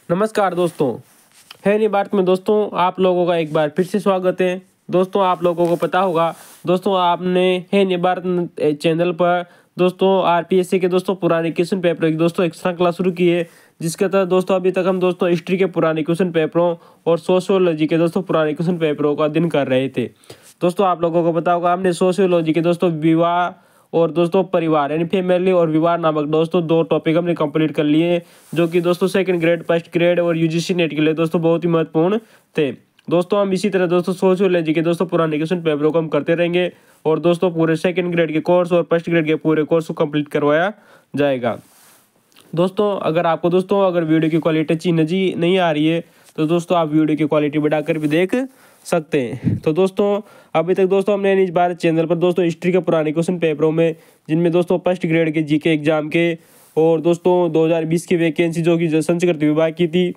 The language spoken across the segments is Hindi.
नमस्कार दोस्तों, है नहीं भारत में दोस्तों आप लोगों का एक बार फिर से स्वागत है। दोस्तों आप लोगों को पता होगा दोस्तों आपने है नहीं भारत चैनल पर दोस्तों आरपीएससी के दोस्तों पुराने क्वेश्चन पेपर की दोस्तों एक श्रृंखला शुरू की है, जिसके तहत दोस्तों अभी तक हम दोस्तों हिस्ट्री के पुराने क्वेश्चन पेपरों और सोशियोलॉजी के दोस्तों पुराने क्वेश्चन पेपरों का अध्ययन कर रहे थे। दोस्तों आप लोगों को पता होगा हमने सोशियोलॉजी के दोस्तों विवाह और दोस्तों परिवार यानी फैमिली और विवाह नामक दोस्तों 2 टॉपिक हमने कंप्लीट कर लिए, जो कि दोस्तों सेकंड ग्रेड, फर्स्ट ग्रेड और यूजीसी नेट के लिए दोस्तों बहुत ही महत्वपूर्ण थे। दोस्तों हम इसी तरह दोस्तों सोशियोलॉजी के दोस्तों पुराने क्वेश्चन पेपरों को हम करते रहेंगे और दोस्तों पूरे सेकंड ग्रेड के कोर्स और फर्स्ट ग्रेड के पूरे कोर्स को कंप्लीट करवाया जाएगा। दोस्तों अगर वीडियो की क्वालिटी अच्छी नहीं आ रही है तो दोस्तों आप वीडियो की क्वालिटी बढ़ाकर भी देख सकते हैं। तो दोस्तों अभी तक दोस्तों हमने इस बार चैनल पर दोस्तों हिस्ट्री के पुराने क्वेश्चन पेपरों में, जिनमें दोस्तों फर्स्ट ग्रेड के जीके एग्जाम के और दोस्तों 2020 की वैकेंसी जो कि संस्कृति विभाग की थी,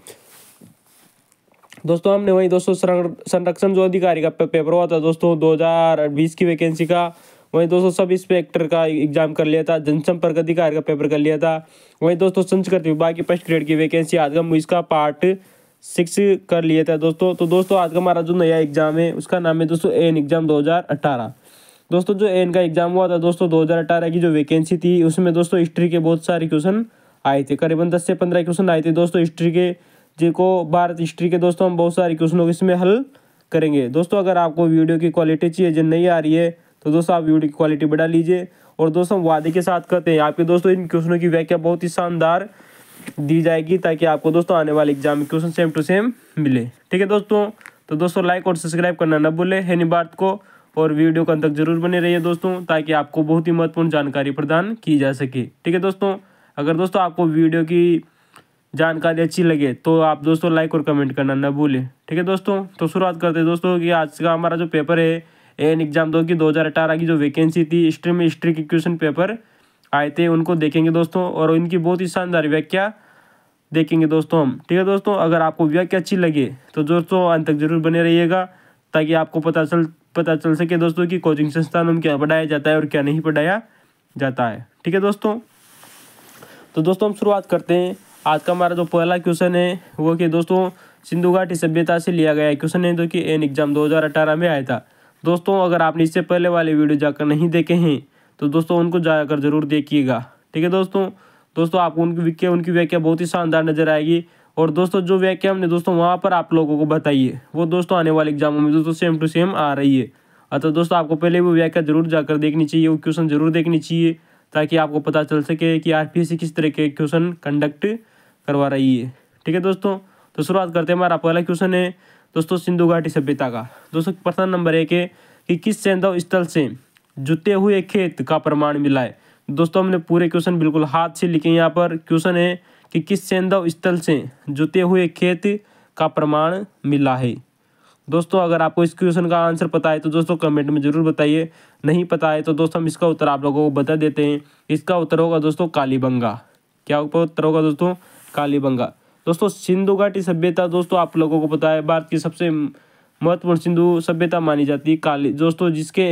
दोस्तों हमने वही दोस्तों संरक्षण जो अधिकारी का पेपर हुआ था दोस्तों 2020 की वैकेंसी का, वहीं दोस्तों सब इंस्पेक्टर का एग्जाम कर लिया था, जनसंपर्क अधिकारी का पेपर कर लिया था, वहीं दोस्तों संस्कृति विभाग की फर्स्ट ग्रेड की वैकेंसी आज हम इसका पार्ट 6 कर लिया था दोस्तों। तो दोस्तों आज का हमारा जो नया एग्जाम है उसका नाम है दोस्तों एन एग्जाम 2018। दोस्तों जो एन का एग्जाम हुआ था दोस्तों 2018 की जो वैकेंसी थी उसमें दोस्तों हिस्ट्री के बहुत सारे क्वेश्चन आए थे, करीबन 10 से 15 क्वेश्चन आए थे दोस्तों हिस्ट्री के, जिनको भारत हिस्ट्री के दोस्तों हम बहुत सारे क्वेश्चनों को इसमें हल करेंगे। दोस्तों अगर आपको वीडियो की क्वालिटी चाहिए जो नहीं आ रही है तो दोस्तों आप वीडियो की क्वालिटी बढ़ा लीजिए, और दोस्तों वादे के साथ कहते हैं आपके दोस्तों इन क्वेश्चनों की व्याख्या बहुत ही शानदार दी जाएगी, ताकि आपको दोस्तों आने वाले एग्जाम में क्वेश्चन सेम टू सेम मिले। ठीक है दोस्तों, तो दोस्तों लाइक और सब्सक्राइब करना न भूलें है नहीं भारत को, और वीडियो को अंत तक जरूर बने रहिए दोस्तों, ताकि आपको बहुत ही महत्वपूर्ण जानकारी प्रदान की जा सके। ठीक है दोस्तों, अगर दोस्तों आपको वीडियो की जानकारी अच्छी लगे तो आप दोस्तों लाइक और कमेंट करना न भूलें। ठीक है दोस्तों, तो शुरुआत करते हैं दोस्तों कि आज का हमारा जो पेपर है एन एग्जाम 2 की 2018 की जो वैकेंसी थी हिस्ट्री में, हिस्ट्री के क्वेश्चन पेपर आए थे उनको देखेंगे दोस्तों, और इनकी बहुत ही शानदार व्याख्या देखेंगे दोस्तों हम। ठीक है दोस्तों, अगर आपको व्याख्या अच्छी लगे तो दोस्तों अंत तक जरूर बने रहिएगा, ताकि आपको पता चल सके दोस्तों कि कोचिंग संस्थानों में क्या पढ़ाया जाता है और क्या नहीं पढ़ाया जाता है। ठीक है दोस्तों, तो दोस्तों हम शुरुआत करते हैं। आज का हमारा जो पहला क्वेश्चन है वो कि दोस्तों सिंधु घाटी सभ्यता से लिया गया क्वेश्चन है, जो कि एन एग्जाम 2018 में आया था। दोस्तों अगर आपने इससे पहले वाले वीडियो जाकर नहीं देखे हैं तो दोस्तों उनको जाकर जरूर देखिएगा। ठीक है दोस्तों आपको उनकी व्याख्या बहुत ही शानदार नजर आएगी, और दोस्तों जो व्याख्या हमने दोस्तों वहाँ पर आप लोगों को बताइए वो दोस्तों आने वाले एग्जामों में दोस्तों सेम टू सेम आ रही है। अतः दोस्तों आपको पहले वो व्याख्या जरूर जाकर देखनी चाहिए, वो क्वेश्चन जरूर देखनी चाहिए, ताकि आपको पता चल सके कि आरपीएससी किस तरह के क्वेश्चन कंडक्ट करवा रही है। ठीक है दोस्तों, तो शुरुआत करते हैं। हमारा पहला क्वेश्चन है दोस्तों सिंधु घाटी सभ्यता का। दोस्तों प्रश्न नंबर 1 है कि किस सैंधव स्थल से जुते हुए खेत का प्रमाण मिला है। दोस्तों हमने पूरे क्वेश्चन बिल्कुल हाथ से लिखे। यहाँ पर क्वेश्चन है कि किस सैंधव स्थल से जुते हुए खेत का प्रमाण मिला है। दोस्तों अगर आपको इस क्वेश्चन का आंसर पता है तो दोस्तों कमेंट में जरूर बताइए, नहीं पता है तो दोस्तों हम इसका उत्तर आप लोगों को बता देते हैं। इसका उत्तर होगा दोस्तों कालीबंगा। क्या उत्तर होगा दोस्तों? कालीबंगा। दोस्तों सिंधु घाटी सभ्यता दोस्तों आप लोगों को पता है भारत की सबसे महत्वपूर्ण सिंधु सभ्यता मानी जाती है दोस्तों, जिसके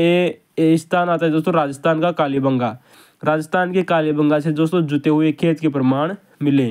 ए स्थान आता है दोस्तों राजस्थान का कालीबंगा। राजस्थान के कालीबंगा से दोस्तों जुते हुए खेत के प्रमाण मिले।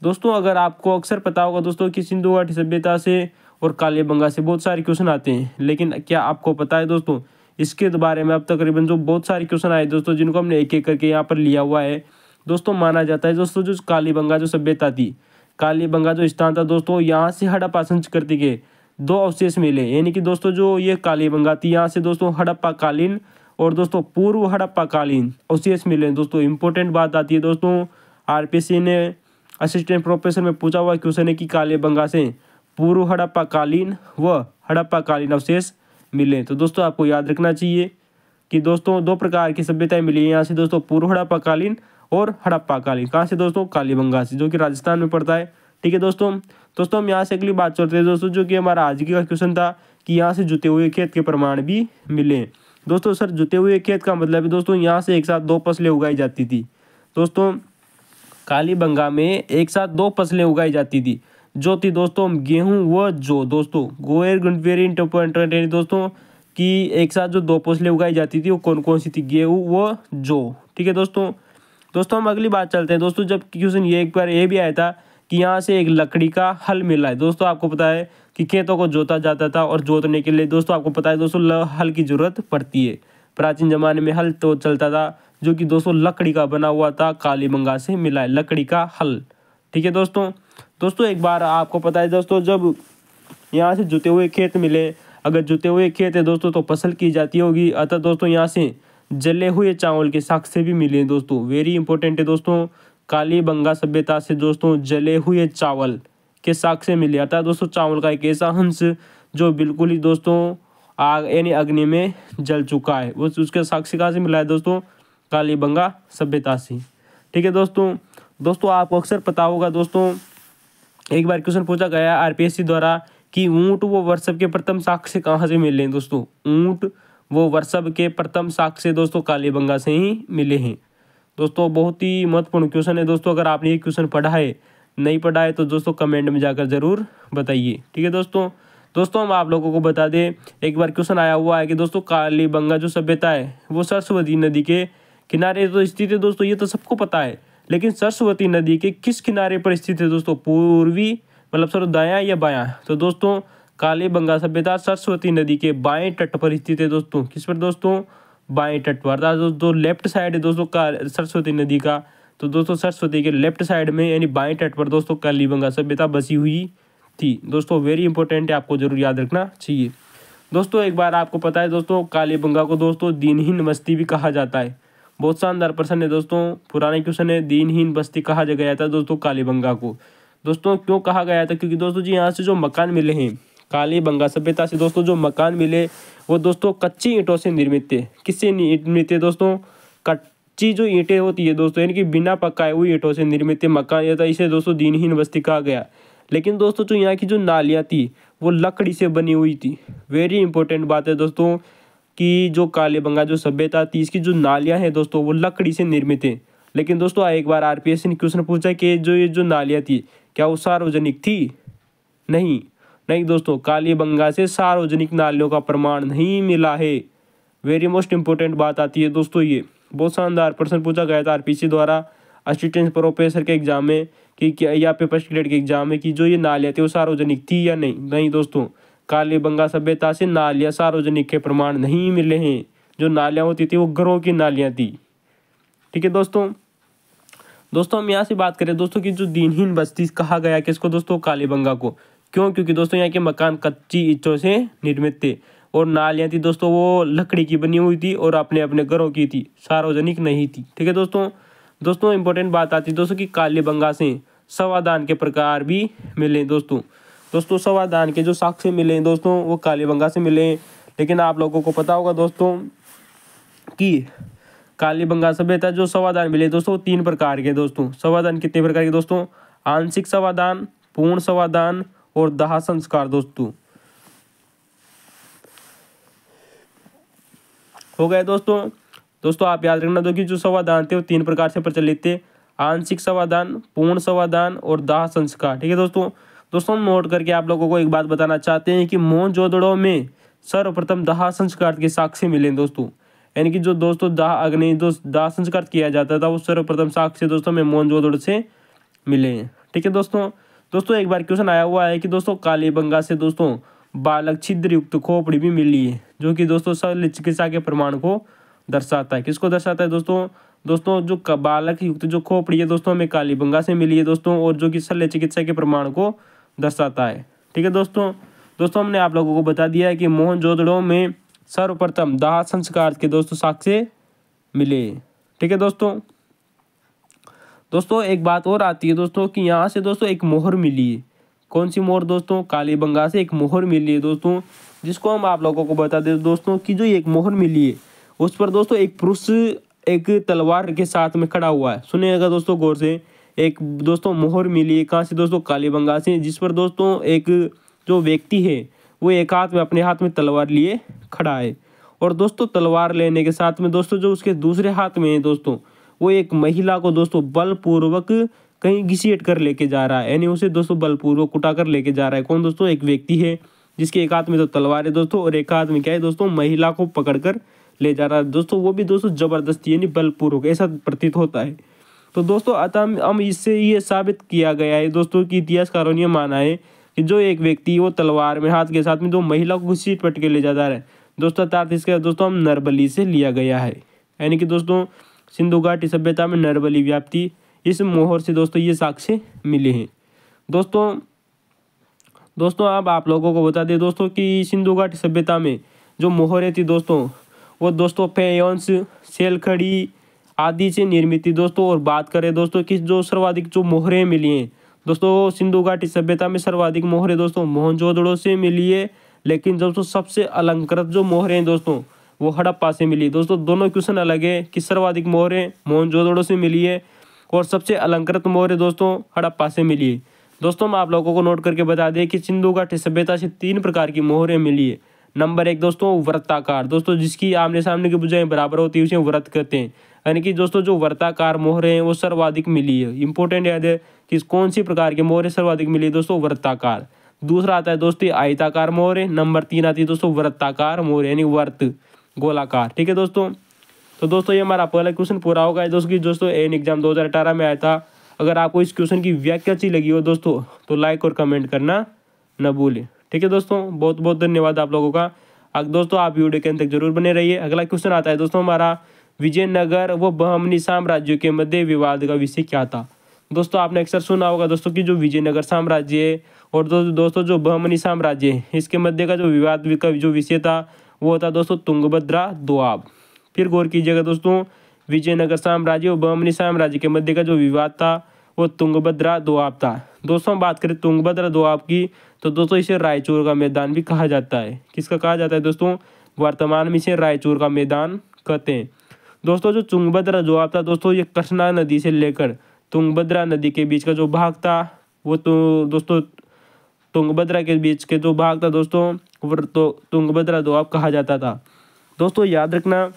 दोस्तों अगर आपको अक्सर पता होगा दोस्तों कि सिंधु घाटी सभ्यता से और कालीबंगा से बहुत सारे क्वेश्चन आते हैं, लेकिन क्या आपको पता है दोस्तों इसके बारे में अब तकरीबन जो बहुत सारे क्वेश्चन आए दोस्तों, जिनको हमने एक एक करके यहाँ पर लिया हुआ है। दोस्तों माना जाता है दोस्तों जो कालीबंगा जो सभ्यता थी, कालीबंगा जो स्थान था दोस्तों, यहाँ से हड़प्पा संस्कृति के 2 अवशेष मिले। यानी कि दोस्तों जो ये कालीबंगा थी यहाँ से दोस्तों हड़प्पा कालीन और दोस्तों पूर्व हड़प्पा कालीन अवशेष मिले। दोस्तों इंपॉर्टेंट बात आती है दोस्तों, आरपीएससी ने असिस्टेंट प्रोफेसर में पूछा हुआ क्वेश्चन है कि कालीबंगा से पूर्व हड़प्पा कालीन व हड़प्पा कालीन अवशेष मिले। तो दोस्तों आपको याद रखना चाहिए कि दोस्तों 2 प्रकार की सभ्यताएं मिली है यहाँ से दोस्तों, पूर्व हड़प्पा कालीन और हड़प्पा कालीन। कहाँ से दोस्तों? कालीबंगा से, जो कि राजस्थान में पड़ता है। ठीक है दोस्तों हम यहाँ से अगली बात चलते हैं दोस्तों, जो कि हमारा आज का क्वेश्चन था कि यहाँ से जुते हुए खेत के प्रमाण भी मिले। दोस्तों सर जुते हुए खेत का मतलब है दोस्तों यहाँ से एक साथ 2 फसलें उगाई जाती थी। दोस्तों कालीबंगा में एक साथ 2 फसलें उगाई जाती थी, जो थी दोस्तों गेहूं व जौ। दोस्तों वेरी इंपॉर्टेंट दोस्तों कि एक साथ जो 2 फसलें उगाई जाती थी वो कौन कौन सी थी? गेहूं व जौ। ठीक है दोस्तों हम अगली बात चलते हैं दोस्तों। जब क्वेश्चन ये एक बार ये भी आया था कि यहाँ से एक लकड़ी का हल मिला है। दोस्तों आपको पता है कि खेतों को जोता जाता था और जोतने के लिए दोस्तों आपको पता है दोस्तों हल की जरूरत पड़ती है। प्राचीन जमाने में हल तो चलता था जो कि दोस्तों लकड़ी का बना हुआ था, कालीबंगा से मिला है लकड़ी का हल। ठीक है दोस्तों। दोस्तों एक बार आपको पता है दोस्तों जब यहाँ से जुते हुए खेत मिले, अगर जुते हुए खेत है दोस्तों तो फसल की जाती होगी। अतः दोस्तों यहाँ से जले हुए चावल के साक्ष्य भी मिले हैं दोस्तों, वेरी इंपॉर्टेंट है दोस्तों। कालीबंगा सभ्यता से दोस्तों जले हुए चावल के साक्ष्य मिले। अतः दोस्तों चावल का एक ऐसा अंश जो बिल्कुल ही दोस्तों आग यानी अग्नि में जल चुका है, वो उसके साक्ष्य कहाँ से मिला है दोस्तों? कालीबंगा सभ्यता से। ठीक है दोस्तों। दोस्तों आपको अक्सर पता होगा दोस्तों, एक बार क्वेश्चन पूछा गया आरपीएससी द्वारा कि ऊंट व वर्षभ के प्रथम साक्ष्य कहाँ से मिले हैं दोस्तों? ऊंट वो वर्षभ के प्रथम साक्ष्य दोस्तों कालीबंगा से ही मिले हैं। दोस्तों बहुत ही महत्वपूर्ण क्वेश्चन है दोस्तों, अगर आपने ये क्वेश्चन पढ़ा है, नहीं पढ़ा है तो दोस्तों कमेंट में जाकर जरूर बताइए। ठीक है दोस्तों। दोस्तों हम आप लोगों को बता दें, एक बार क्वेश्चन आया हुआ है कि दोस्तों कालीबंगा जो सभ्यता है वो सरस्वती नदी के किनारे तो स्थित है दोस्तों, ये तो सबको पता है। लेकिन सरस्वती नदी के किस किनारे पर स्थित है दोस्तों? पूर्वी मतलब सर दायां या बायां? तो दोस्तों कालीबंगा सभ्यता सरस्वती नदी के बाएं तट पर स्थित है दोस्तों। किस पर दोस्तों? बाएं तट पर। जो लेफ्ट साइड है दोस्तों सरस्वती नदी का, तो दोस्तों सरस्वती के लेफ्ट साइड में यानी बाएं तट पर दोस्तों कालीबंगा सभ्यता बसी हुई थी। दोस्तों वेरी इंपॉर्टेंट है, आपको जरूर याद रखना चाहिए। दोस्तों एक बार आपको पता है दोस्तों कालीबंगा को दोस्तों दीनहीन बस्ती भी कहा जाता है। बहुत शानदार प्रश्न है दोस्तों, पुराने क्वेश्चन है। दीनहीन बस्ती कहा गया था दोस्तों कालीबंगा को। दोस्तों क्यों कहा गया था? क्योंकि दोस्तों जी यहाँ से जो मकान मिले हैं कालीबंगा सभ्यता से दोस्तों, जो मकान मिले वो दोस्तों कच्ची ईंटों से निर्मित थे। किससे निर्मित थे दोस्तों? कच्ची जो ईंटें होती है दोस्तों, यानी कि बिना पकाए हुई ईंटों से निर्मित थे मकान, या था इसे दोस्तों दीनहीन बस्ती कहा गया। लेकिन दोस्तों जो यहाँ की जो नालियाँ थी वो लकड़ी से बनी हुई थी। वेरी इंपॉर्टेंट बात है दोस्तों कि जो कालीबंगा जो सभ्यता थी इसकी जो नालियाँ हैं दोस्तों वो लकड़ी से निर्मित है। लेकिन दोस्तों एक बार आरपीएससी ने क्वेश्चन पूछा कि ये जो नालियाँ थी क्या वो सार्वजनिक थी? नहीं दोस्तों, कालीबंगा से सार्वजनिक नालियों का प्रमाण नहीं मिला है। वेरी मोस्ट इंपॉर्टेंट बात आती है दोस्तों, ये बहुत शानदार प्रश्न पूछा गया था आरपीएससी द्वारा असिस्टेंट प्रोफेसर के एग्जाम में कि क्या या फिर फर्स्ट ग्रेड के एग्जाम में कि जो ये नालियाँ थी वो सार्वजनिक थी या नहीं दोस्तों, कालीबंगा सभ्यता से नालियाँ सार्वजनिक के प्रमाण नहीं मिले हैं। जो नालियाँ होती थी वो घरों की नालियाँ थी। ठीक है दोस्तों। हम यहाँ से बात करें दोस्तों कि जो दीनहीन बस्ती कहा गया किसको दोस्तों? कालीबंगा को। क्यों? क्योंकि दोस्तों यहाँ के मकान कच्ची ईंटों से निर्मित थे और नालियाँ थी दोस्तों वो लकड़ी की बनी हुई थी और अपने अपने घरों की थी, सार्वजनिक नहीं थी। ठीक है दोस्तों इंपॉर्टेंट बात आती है दोस्तों कि कालीबंगा से सवादान के प्रकार भी मिले दोस्तों सवादान के जो साक्ष्य मिले हैं दोस्तों वो कालीबंगा से मिले हैं। लेकिन आप लोगों को पता होगा दोस्तों कि कालीबंगा सभ्यता जो सवादान मिले दोस्तों 3 प्रकार के दोस्तों। सवादान कितने प्रकार के दोस्तों? आंशिक सवादान, पूर्ण सवादान और दाह संस्कार दोस्तों। हो गए दोस्तों आप याद रखना दो कि जो सवादान थे वो 3 प्रकार से प्रचलित थे, आंशिक सवादान, पूर्ण सवादान और दाह संस्कार। ठीक है दोस्तों हम नोट करके आप लोगों को एक बात बताना चाहते हैं कि मोहनजोदड़ो में सर्वप्रथम दाह संस्कार के साक्ष्य मिले दोस्तों, यानी कि जो दोस्तों दाह संस्कार किया जाता था वो सर्वप्रथम साक्ष्य दोस्तों में मोहनजोदड़ो से मिले हैं। ठीक है दोस्तों एक बार क्वेश्चन आया हुआ है कि दोस्तों कालीबंगा से दोस्तों बालक छिद्र युक्त खोपड़ी भी मिली है, जो कि दोस्तों शल्य चिकित्सा के प्रमाण को दर्शाता है। किसको दर्शाता है दोस्तों जो बालक युक्त जो खोपड़ी है दोस्तों हमें कालीबंगा से मिली है दोस्तों, और जो कि शल्य चिकित्सा के प्रमाण को दर्शाता है। ठीक है दोस्तों हमने आप लोगों को बता दिया है कि मोहनजोदड़ो में सर्वप्रथम दाह संस्कार के दोस्तों साक्ष्य मिले। ठीक है दोस्तों एक बात और आती है दोस्तों कि यहाँ से दोस्तों एक मोहर मिली है। कौन सी मोहर दोस्तों? कालीबंगा से एक मोहर मिली है दोस्तों, जिसको हम आप लोगों को बता दें दोस्तों कि जो एक मोहर मिली है उस पर दोस्तों एक पुरुष एक तलवार के साथ में खड़ा हुआ है। सुनिएगा दोस्तों गौर से, एक दोस्तों मोहर मिली है कहाँ से दोस्तों? कालीबंगा से, जिस पर दोस्तों एक जो व्यक्ति है वो एक हाथ में अपने हाथ में तलवार लिए खड़ा है, और दोस्तों तलवार लेने के साथ में दोस्तों जो उसके दूसरे हाथ में है दोस्तों वो एक महिला को दोस्तों बलपूर्वक कहीं घसीट कर लेके जा रहा है, यानी उसे दोस्तों बलपूर्वक उठा कर लेके जा रहा है। कौन दोस्तों? एक व्यक्ति है जिसके एक हाथ में तो तलवार है दोस्तों और एक हाथ में क्या है दोस्तों? महिला को पकड़ कर ले जा रहा है दोस्तों, वो भी दोस्तों जबरदस्ती यानी बलपूर्वक, ऐसा प्रतीत होता है। तो दोस्तों अतः हम इससे ये साबित किया गया है दोस्तों कि इतिहासकारों ने माना है कि जो एक व्यक्ति वो तलवार में हाथ के साथ में जो महिला को घसीट पट के ले जाता है दोस्तों, अर्थात इसका दोस्तों हम नरबली से लिया गया है। यानी कि दोस्तों सिंधु घाटी सभ्यता में नरबली व्याप्ति, इस मोहर से दोस्तों ये साक्ष्य मिले हैं। दोस्तों अब आप लोगों को बता दें दोस्तों कि सिंधु घाटी सभ्यता में जो मोहरें थी दोस्तों, वो दोस्तों पेयंस, सेलखड़ी आदि से निर्मित थी दोस्तों। और बात करें दोस्तों कि जो सर्वाधिक जो मोहरें मिली हैं दोस्तों सिंधु घाटी सभ्यता में, सर्वाधिक मोहरें दोस्तों मोहनजोदड़ो से मिली है। लेकिन दोस्तों सबसे अलंकृत जो मोहरें हैं दोस्तों वो हड़प्पा से मिली। दोस्तों दोनों क्वेश्चन अलग है कि सर्वाधिक मोहरें मोहनजोदड़ो से मिली है और सबसे अलंकृत मोहरें दोस्तों हड़प्पा से मिली है। दोस्तों मैं आप लोगों को नोट करके बता दें कि सिंधु घाटी सभ्यता से 3 प्रकार की मोहरें मिली है। नंबर 1 दोस्तों वृत्ताकार, दोस्तों जिसकी आमने सामने की भुजाएं बराबर होती है उसे व्रत कहते हैं। यानी कि दोस्तों जो वर्ताकार मोहरें हैं वो सर्वाधिक मिली है। इंपॉर्टेंट याद है कि कौन सी प्रकार के मोहरें सर्वाधिक मिली है दोस्तों, वर्ताकार। दूसरा आता है दोस्तों आयताकार मोहरें। नंबर 3 आती है दोस्तों वृत्ताकार मोहरें यानी वर्त, गोलाकार। ठीक है दोस्तों, तो दोस्तों ये हमारा पहला क्वेश्चन पूरा होगा दोस्तों की दोस्तों एन एग्जाम 2018 में आया था। अगर आपको इस क्वेश्चन की व्याख्या अच्छी लगी हो दोस्तों तो लाइक और कमेंट करना न भूलें। ठीक है दोस्तों, बहुत बहुत धन्यवाद आप लोगों का। अब दोस्तों आप वीडियो के अंत तक जरूर बने रहिए। अगला क्वेश्चन आता है दोस्तों हमारा, विजयनगर व बहमनी साम्राज्यों के मध्य विवाद का विषय क्या था। दोस्तों आपने अक्सर सुना होगा दोस्तों कि जो विजयनगर साम्राज्य है और दोस्तों जो बहमनी साम्राज्य है इसके मध्य का जो विवाद का जो विषय था वो था दोस्तों तुंगभद्रा दोआब। फिर गौर कीजिएगा दोस्तों, विजयनगर साम्राज्य और बहमनी साम्राज्य के मध्य का जो विवाद था वो तुंगभद्रा दोआब था। दोस्तों बात करें तुंगभद्रा दोआब की तो दोस्तों इसे रायचूर का मैदान भी कहा जाता है। किसका कहा जाता है दोस्तों, वर्तमान में इसे रायचूर का मैदान कहते हैं। दोस्तों जो तुंगभद्रा दोआब था दोस्तों ये कृष्णा नदी से लेकर तुंगभद्रा नदी के बीच का जो भाग था वो तो दोस्तों तुंगभद्रा के बीच के जो भाग था दोस्तों वो तो तुंगभद्रा दोआब कहा जाता था। दोस्तों याद रखना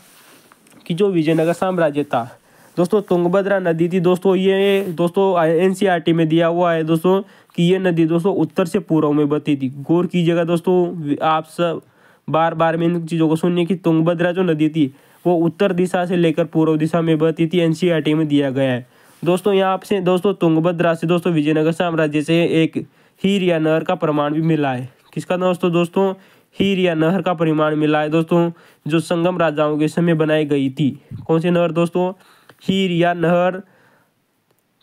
कि जो विजयनगर साम्राज्य था दोस्तों तुंगभद्रा नदी थी दोस्तों, ये दोस्तों एनसीईआरटी में दिया हुआ है दोस्तों कि ये नदी दोस्तों उत्तर से पूर्व में बहती थी। गौर कीजिएगा दोस्तों, आप सब बार बार में इन चीज़ों को सुनिए कि तुंगभद्रा जो नदी थी वो उत्तर दिशा से लेकर पूर्व दिशा में बहती थी। एनसीईआरटी में दिया गया है दोस्तों। यहाँ से दोस्तों तुंगभद्रा से दोस्तों विजयनगर साम्राज्य से एक हीर या नहर का प्रमाण भी मिला है। किसका दोस्तों हीर या नहर का परिमाण मिला है दोस्तों, जो संगम राजाओं के समय बनाई गई थी। कौन सी नहर दोस्तों, हीर या नहर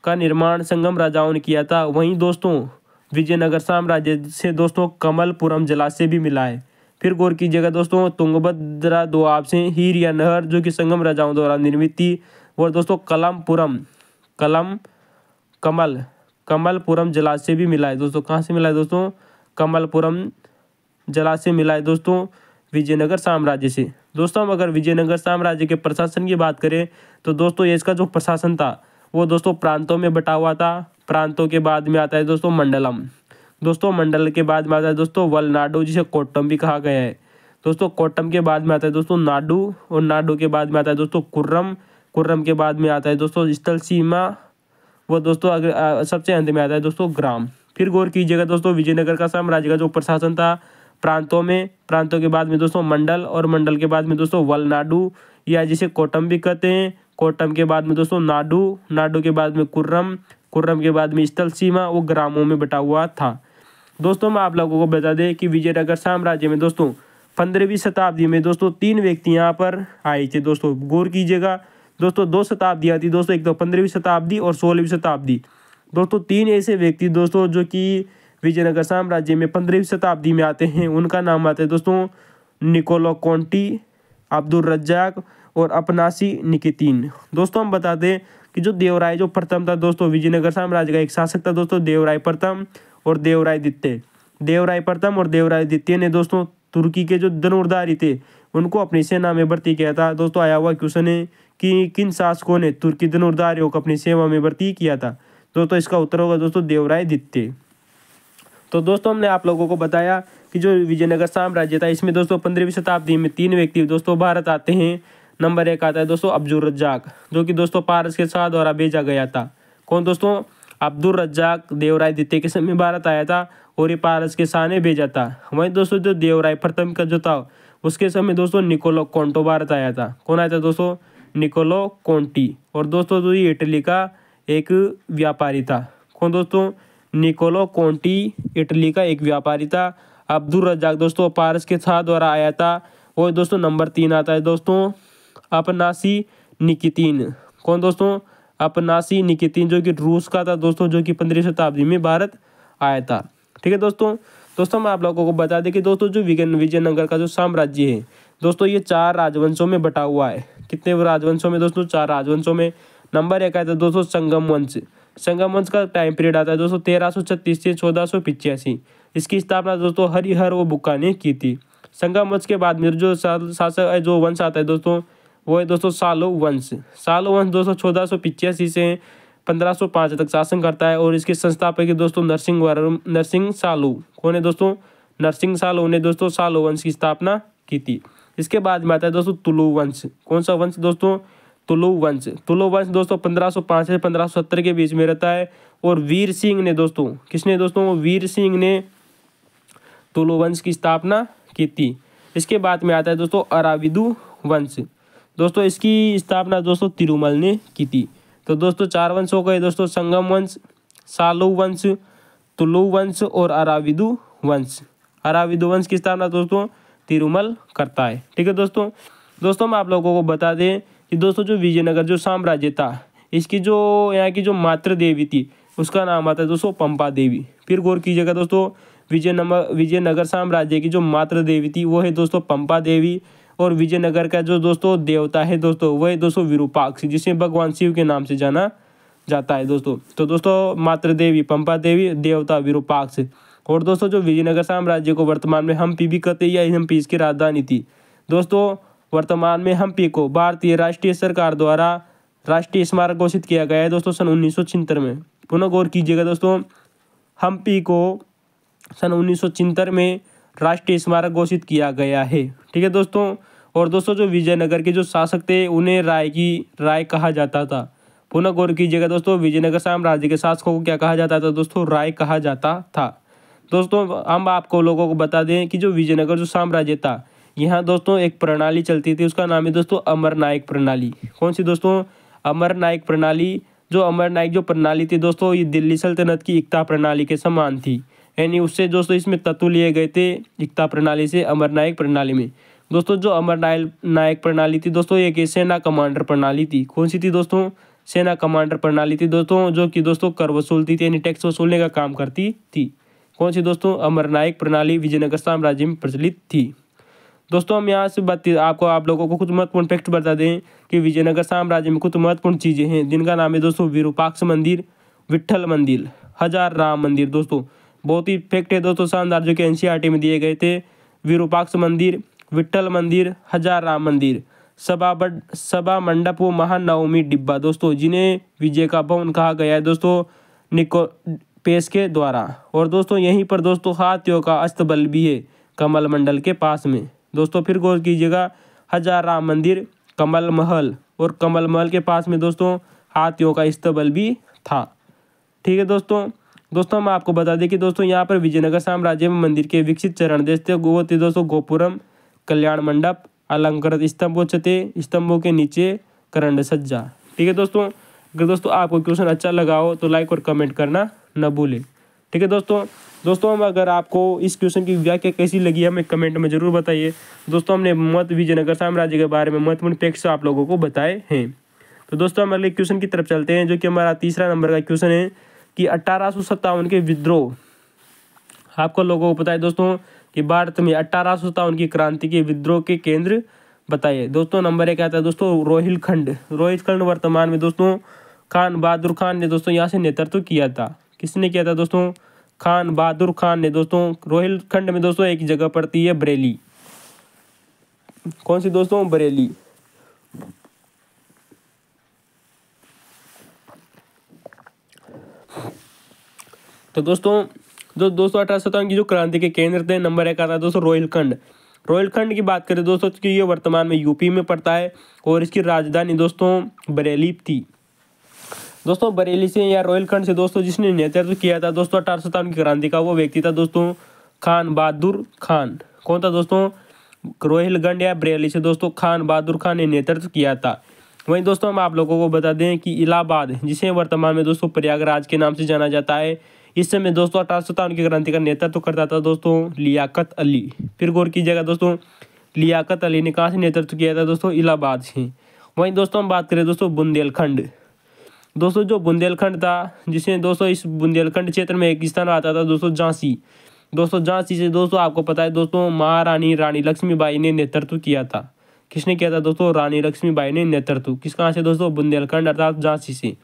का निर्माण संगम राजाओं ने किया था। वहीं दोस्तों विजयनगर साम्राज्य से दोस्तों कमलपुरम जलाशय भी मिला है। फिर गौर कीजिएगा दोस्तों, तुंगभद्रा दोआब से हीर या नहर जो कि संगम राजाओं द्वारा निर्मित थी और दोस्तों कमलपुरम जलाशय भी मिला है दोस्तों। कहाँ से मिला है दोस्तों, कमलपुरम जलाशय मिला है दोस्तों विजयनगर साम्राज्य से। दोस्तों हम अगर विजयनगर साम्राज्य के प्रशासन की बात करें तो दोस्तों ये इसका जो प्रशासन था वो दोस्तों प्रांतों में बटा हुआ था। प्रांतों के बाद में आता है दोस्तों मंडलम। दोस्तों मंडल के बाद में आता है दोस्तों वलनाडु, जिसे कोट्टम भी कहा गया है। दोस्तों कोट्टम के बाद में आता है दोस्तों नाडु और नाडु के बाद में आता है दोस्तों कुर्रम। कुर्रम के बाद में आता है दोस्तों स्थल सीमा वो दोस्तों अगर सबसे अंत में आता है दोस्तों ग्राम। फिर गौर कीजिएगा दोस्तों, विजयनगर का साम्राज्य का जो प्रशासन था प्रांतों में, प्रांतों के बाद में दोस्तों मंडल और मंडल के बाद में दोस्तों वलनाडु या जिसे कोट्टम भी कहते हैं। कोट्टम के बाद में दोस्तों नाडु, नाडु के बाद में कुर्रम, कुर्रम के बाद में स्थल सीमा वो ग्रामों में बटा हुआ था। दोस्तों मैं आप लोगों को बता दें कि विजयनगर साम्राज्य में दोस्तों 15वीं शताब्दी में दोस्तों 3 व्यक्ति यहाँ पर आए थे। दोस्तों गौर कीजिएगा दोस्तों 2 शताब्दियाँ थी दोस्तों, एक तो 15वीं शताब्दी और 16वीं शताब्दी। दोस्तों 3 ऐसे व्यक्ति दोस्तों जो कि विजयनगर साम्राज्य में 15वीं शताब्दी में आते हैं। उनका नाम आता है दोस्तों निकोलो कॉन्टी, अब्दुल रज्जाक और अपनासी निकितीन। दोस्तों हम बता दें कि जो देवराय जो प्रथम था दोस्तों विजयनगर साम्राज्य का एक शासक था दोस्तों देवराय प्रथम और देवराय द्वितीय। देवराय प्रथम और देवराय द्वितीय ने दोस्तों तुर्की के जो धनुर्धारी थे उनको अपनी सेना में भर्ती किया था। दोस्तों आया हुआ क्वेश्चन है कि किन शासकों ने तुर्की धनुर्धारियों को अपनी सेवा में भर्ती किया था। दोस्तों इसका उत्तर होगा दोस्तों देवराय द्वितीय। तो दोस्तों हमने आप लोगों को बताया कि जो विजयनगर साम्राज्य था इसमें दोस्तों 15वीं शताब्दी में 3 व्यक्ति दोस्तों भारत आते हैं। नंबर 1 आता है दोस्तों अब्दुल रज्जाक, जो कि दोस्तों पारस के शाह द्वारा भेजा गया था। कौन दोस्तों, अब्दुल रज्जाक देवराय द्वितीय के समय भारत आया था और ये पारस के शाह ने भेजा था। वहीं दोस्तों जो देवराय प्रथम का जो था उसके समय दोस्तों निकोलो कॉन्टो भारत आया था। कौन आया था दोस्तों, निकोलो कॉन्टी। और दोस्तों जो ये इटली का एक व्यापारी था। कौन दोस्तों? निकोलो कोंटी इटली का एक व्यापारी था। अब्दुल रज्जाक दोस्तों पारस के शाह द्वारा आया था। और दोस्तों नंबर 3 आता है दोस्तों अपनासी निकितीन। कौन दोस्तों? अपनासी निकितीन, जो कि रूस का था दोस्तों, जो कि 15वीं शताब्दी में भारत आया था। ठीक है दोस्तों मैं आप लोगों को बता दें कि दोस्तों जो विजयनगर का जो साम्राज्य है दोस्तों, ये 4 राजवंशों में बटा हुआ है। कितने राजवंशों में दोस्तों? 4 राजवंशों में। नंबर 1 आता है दोस्तों संगम वंश। संगम वंश का टाइम पीरियड आता है दोस्तों 1336 से 1485। इसकी स्थापना दोस्तों हरिहर व बुक्का ने की थी। संगम वंश के बाद में जो शासक जो वंश आता है दोस्तों, वो है दोस्तों सालो वंश। सालो वंश दोस्तों 1485 से 1505 तक शासन करता है। और इसके संस्थापक है दोस्तों नरसिंह सालू। कौन है दोस्तों? नरसिंह सालू ने दोस्तों सालो वंश की स्थापना की थी। इसके बाद में आता है दोस्तों तुलु वंश। कौन सा वंश दोस्तों? तुलु वंश। तुलु वंश दोस्तों 1505 से 1570 के बीच में रहता है। और वीर सिंह ने दोस्तों, किसने दोस्तों? वीर सिंह ने तुलु वंश की स्थापना की थी। इसके बाद में आता है दोस्तों अराविदु वंश। दोस्तों इसकी स्थापना दोस्तों तिरुमल ने की थी। तो दोस्तों 4 वंश हो गए दोस्तों, संगम वंश, सालू वंश, तुलु वंश और अराविदु वंश। अराविदु वंश की स्थापना दोस्तों तिरुमल करता है। ठीक है दोस्तों मैं आप लोगों को बता दें कि दोस्तों जो विजयनगर जो साम्राज्य था, इसकी जो यहाँ की जो मातृ देवी थी उसका नाम आता है दोस्तों पंपा देवी। फिर गौर कीजिएगा दोस्तों, विजयनगर साम्राज्य की जो मातृ देवी थी वो है दोस्तों पंपा देवी। और विजयनगर का जो दोस्तों देवता है दोस्तों वो है दोस्तों विरूपाक्ष, जिसे भगवान शिव के नाम से जाना जाता है दोस्तों। तो दोस्तों मातृ देवी पंपा देवी, देवता विरूपाक्ष। और दोस्तों जो विजयनगर साम्राज्य को वर्तमान में हम्पी भी कहते हैं, या हम्पी इसकी राजधानी थी दोस्तों। वर्तमान में हम्पी को भारतीय राष्ट्रीय सरकार द्वारा राष्ट्रीय स्मारक घोषित किया गया है दोस्तों सन 1976 में। पुनः गौर कीजिएगा दोस्तों, हम्पी को सन 1976 में राष्ट्रीय स्मारक घोषित किया गया है। ठीक है दोस्तों। और दोस्तों जो विजयनगर के जो शासक थे उन्हें राय कहा जाता था। पुनः गौर कीजिएगा दोस्तों, विजयनगर साम्राज्य के शासकों को क्या कहा जाता था दोस्तों? राय कहा जाता था। दोस्तों हम आपको लोगों को बता दें कि जो विजयनगर जो साम्राज्य था, यहाँ दोस्तों एक प्रणाली चलती थी, उसका नाम है दोस्तों अमरनायक प्रणाली। कौन सी दोस्तों? अमरनायक प्रणाली। जो अमरनायक जो प्रणाली थी दोस्तों, ये दिल्ली सल्तनत की एकता प्रणाली के समान थी। यानी उससे दोस्तों इसमें तत्व लिए गए थे एकता प्रणाली से अमरनायक प्रणाली में। दोस्तों जो अमरनायक प्रणाली थी दोस्तों, एक सेना कमांडर प्रणाली थी। कौन सी थी दोस्तों? सेना कमांडर प्रणाली थी दोस्तों, जो कि दोस्तों कर वसूलती थी, यानी टैक्स वसूलने का काम करती थी। कौन सी दोस्तों? अमरनायक प्रणाली विजयनगर साम्राज्य में प्रचलित थी। दोस्तों हम यहाँ से आप लोगों को कुछ महत्वपूर्ण फैक्ट बता दें कि विजयनगर साम्राज्य में कुछ महत्वपूर्ण चीज़ें हैं जिनका नाम है दोस्तों विरूपाक्ष मंदिर, विट्ठल मंदिर, हजार राम मंदिर। दोस्तों बहुत ही फैक्ट है दोस्तों शानदार, जो कि एनसीईआरटी में दिए गए थे। विरूपाक्ष मंदिर, विट्ठल मंदिर, हजार राम मंदिर, सभा मंडप व महानवमी डिब्बा दोस्तों, जिन्हें विजय का भवन कहा गया है दोस्तों निको पेश के द्वारा। और दोस्तों यहीं पर दोस्तों हाथियों का अस्तबल भी है कमल मंडल के पास में। दोस्तों फिर गौर कीजिएगा, हजार राम मंदिर, कमल महल, और कमल महल के पास में दोस्तों हाथियों का अस्तबल भी था। ठीक है दोस्तों हम आपको बता दें कि दोस्तों यहाँ पर विजयनगर साम्राज्य में मंदिर के विकसित चरण थे वो थे दोस्तों गोपुरम, कल्याण मंडप, अलंकृत स्तंभों थे, स्तंभों के नीचे करंड सज्जा। ठीक है दोस्तों। अगर दोस्तों आपको क्वेश्चन अच्छा लगा हो तो लाइक और कमेंट करना न भूलें। ठीक है दोस्तों हम अगर आपको इस क्वेश्चन की व्याख्या कैसी लगी हमें कमेंट में जरूर बताइए। दोस्तों हमने विजयनगर साम्राज्य के बारे में महत्वपूर्ण फैक्ट्स आप लोगों को बताए हैं। तो दोस्तों हम अगले क्वेश्चन की तरफ चलते हैं, जो कि हमारा तीसरा नंबर का क्वेश्चन है कि 1857 के विद्रोह। आपको लोगों को पता है दोस्तों कि भारत में 1857 की क्रांति के विद्रोह के केंद्र बताइए। दोस्तों नंबर 1 आता है दोस्तों रोहिलखंड। रोहिलखंड वर्तमान में दोस्तों खान बहादुर खान ने दोस्तों यहाँ से नेतृत्व किया था। किसने किया था दोस्तों? खान बहादुर खान ने दोस्तों। रोहिलखंड में दोस्तों एक जगह पड़ती है बरेली। कौन सी दोस्तों? बरेली। तो दोस्तों 1857 की जो क्रांति के केंद्र थे, नंबर 1 आता है दोस्तों रोहिलखंड। रोहिलखंड की बात करें दोस्तों कि ये वर्तमान में यूपी में पड़ता है और इसकी राजधानी दोस्तों बरेली थी। दोस्तों बरेली से या रोहिलखंड से दोस्तों जिसने नेतृत्व किया था दोस्तों 1857 की क्रांति का, वो व्यक्ति था दोस्तों खान बहादुर खान। कौन था दोस्तों? रोहिलखंड या बरेली से दोस्तों खान बहादुर खान ने नेतृत्व किया था। वहीं दोस्तों हम आप लोगों को बता दें कि इलाहाबाद, जिसे वर्तमान में दोस्तों प्रयागराज के नाम से जाना जाता है, इस समय दोस्तों 1857 की क्रांति का नेतृत्व करता था दोस्तों लियाकत अली। फिर गौर कीजिएगा दोस्तों, लियाकत अली ने कहाँ से नेतृत्व किया था दोस्तों? इलाहाबाद से। वहीं दोस्तों हम बात करें दोस्तों बुंदेलखंड। दोस्तों जो बुंदेलखंड था, जिसे दोस्तों इस बुंदेलखंड क्षेत्र में एक स्थान आता था दोस्तों झांसी। दोस्तों झांसी से दोस्तों आपको पता है दोस्तों महारानी रानी लक्ष्मीबाई ने नेतृत्व किया था। किसने किया था दोस्तों? रानी लक्ष्मीबाई ने नेतृत्व। किस कहाँ से दोस्तों? बुंदेलखंड अर्थात झांसी से।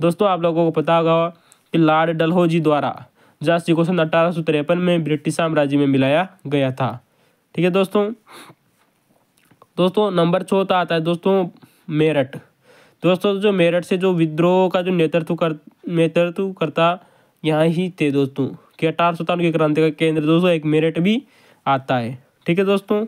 दोस्तों आप लोगों को पता होगा कि लॉर्ड डलहौजी द्वारा झांसी को सन 1853 में ब्रिटिश साम्राज्य में मिलाया गया था। ठीक है दोस्तों। दोस्तों नंबर 4 आता है दोस्तों मेरठ। दोस्तों जो मेरठ से जो विद्रोह का जो नेतृत्व करता यहाँ ही थे दोस्तों, कि 1857 की क्रांति का केंद्र दोस्तों एक मेरठ भी आता है। ठीक है दोस्तों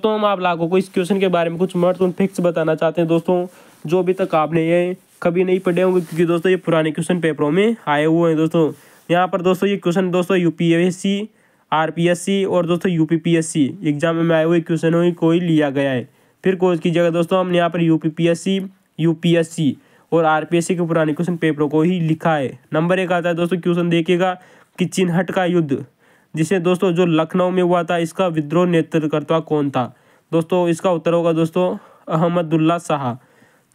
हम आप लोगों को इस क्वेश्चन के बारे में कुछ महत्वपूर्ण फैक्ट्स बताना चाहते हैं दोस्तों, जो अभी तक आपने ये कभी नहीं पढ़े होंगे, क्योंकि दोस्तों ये पुराने क्वेश्चन पेपरों में आए हुए हैं दोस्तों। यहाँ पर दोस्तों ये क्वेश्चन दोस्तों यूपीएससी, आरपीएससी और दोस्तों यूपीपीएससी एग्जाम में आए हुए क्वेश्चनों को ही लिया गया है। फिर कोर्स कीजिएगा दोस्तों, हमने यहाँ पर यूपीपीएससी, यूपीएससी और आरपीएससी के पुराने क्वेश्चन पेपरों को ही लिखा है। नंबर 1 आता है दोस्तों, क्वेश्चन देखिएगा कि चिन्हट का युद्ध, जिसे दोस्तों जो लखनऊ में हुआ था, इसका विद्रोह नेतृत्वकर्ता कौन था? दोस्तों इसका उत्तर होगा दोस्तों अहमदुल्ला शाह।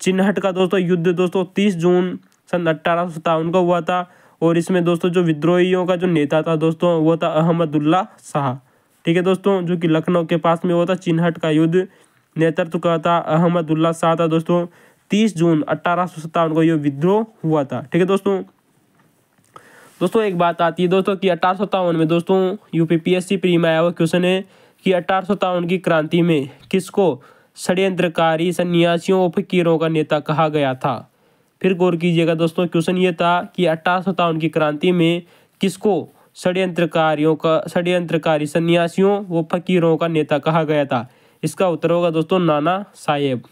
चिन्हट का दोस्तों युद्ध दोस्तों 30 जून सन 1857 को हुआ था, और इसमें दोस्तों जो विद्रोहियों का जो नेता था दोस्तों वो था अहमदुल्ला शाह। ठीक है दोस्तों, जो कि लखनऊ के पास में हुआ था। चिन्हट का युद्ध नेतृत्व का था अहमदुल्ला शाह था दोस्तों। 30 जून 1857 को यह विद्रोह हुआ था। ठीक है दोस्तों एक बात आती है दोस्तों कि 1857 में दोस्तों यूपीपीएससी प्री में आया हुआ क्वेश्चन है कि 1857 की क्रांति में किसको षड्यंत्रकारी सन्यासियों और फकीरों का नेता कहा गया था? फिर गौर कीजिएगा दोस्तों, क्वेश्चन ये था कि 1857 की क्रांति में किसको षड्यंत्रकारी सन्यासियों व फकीरों का नेता कहा गया था? इसका उत्तर होगा दोस्तों नाना साहेब।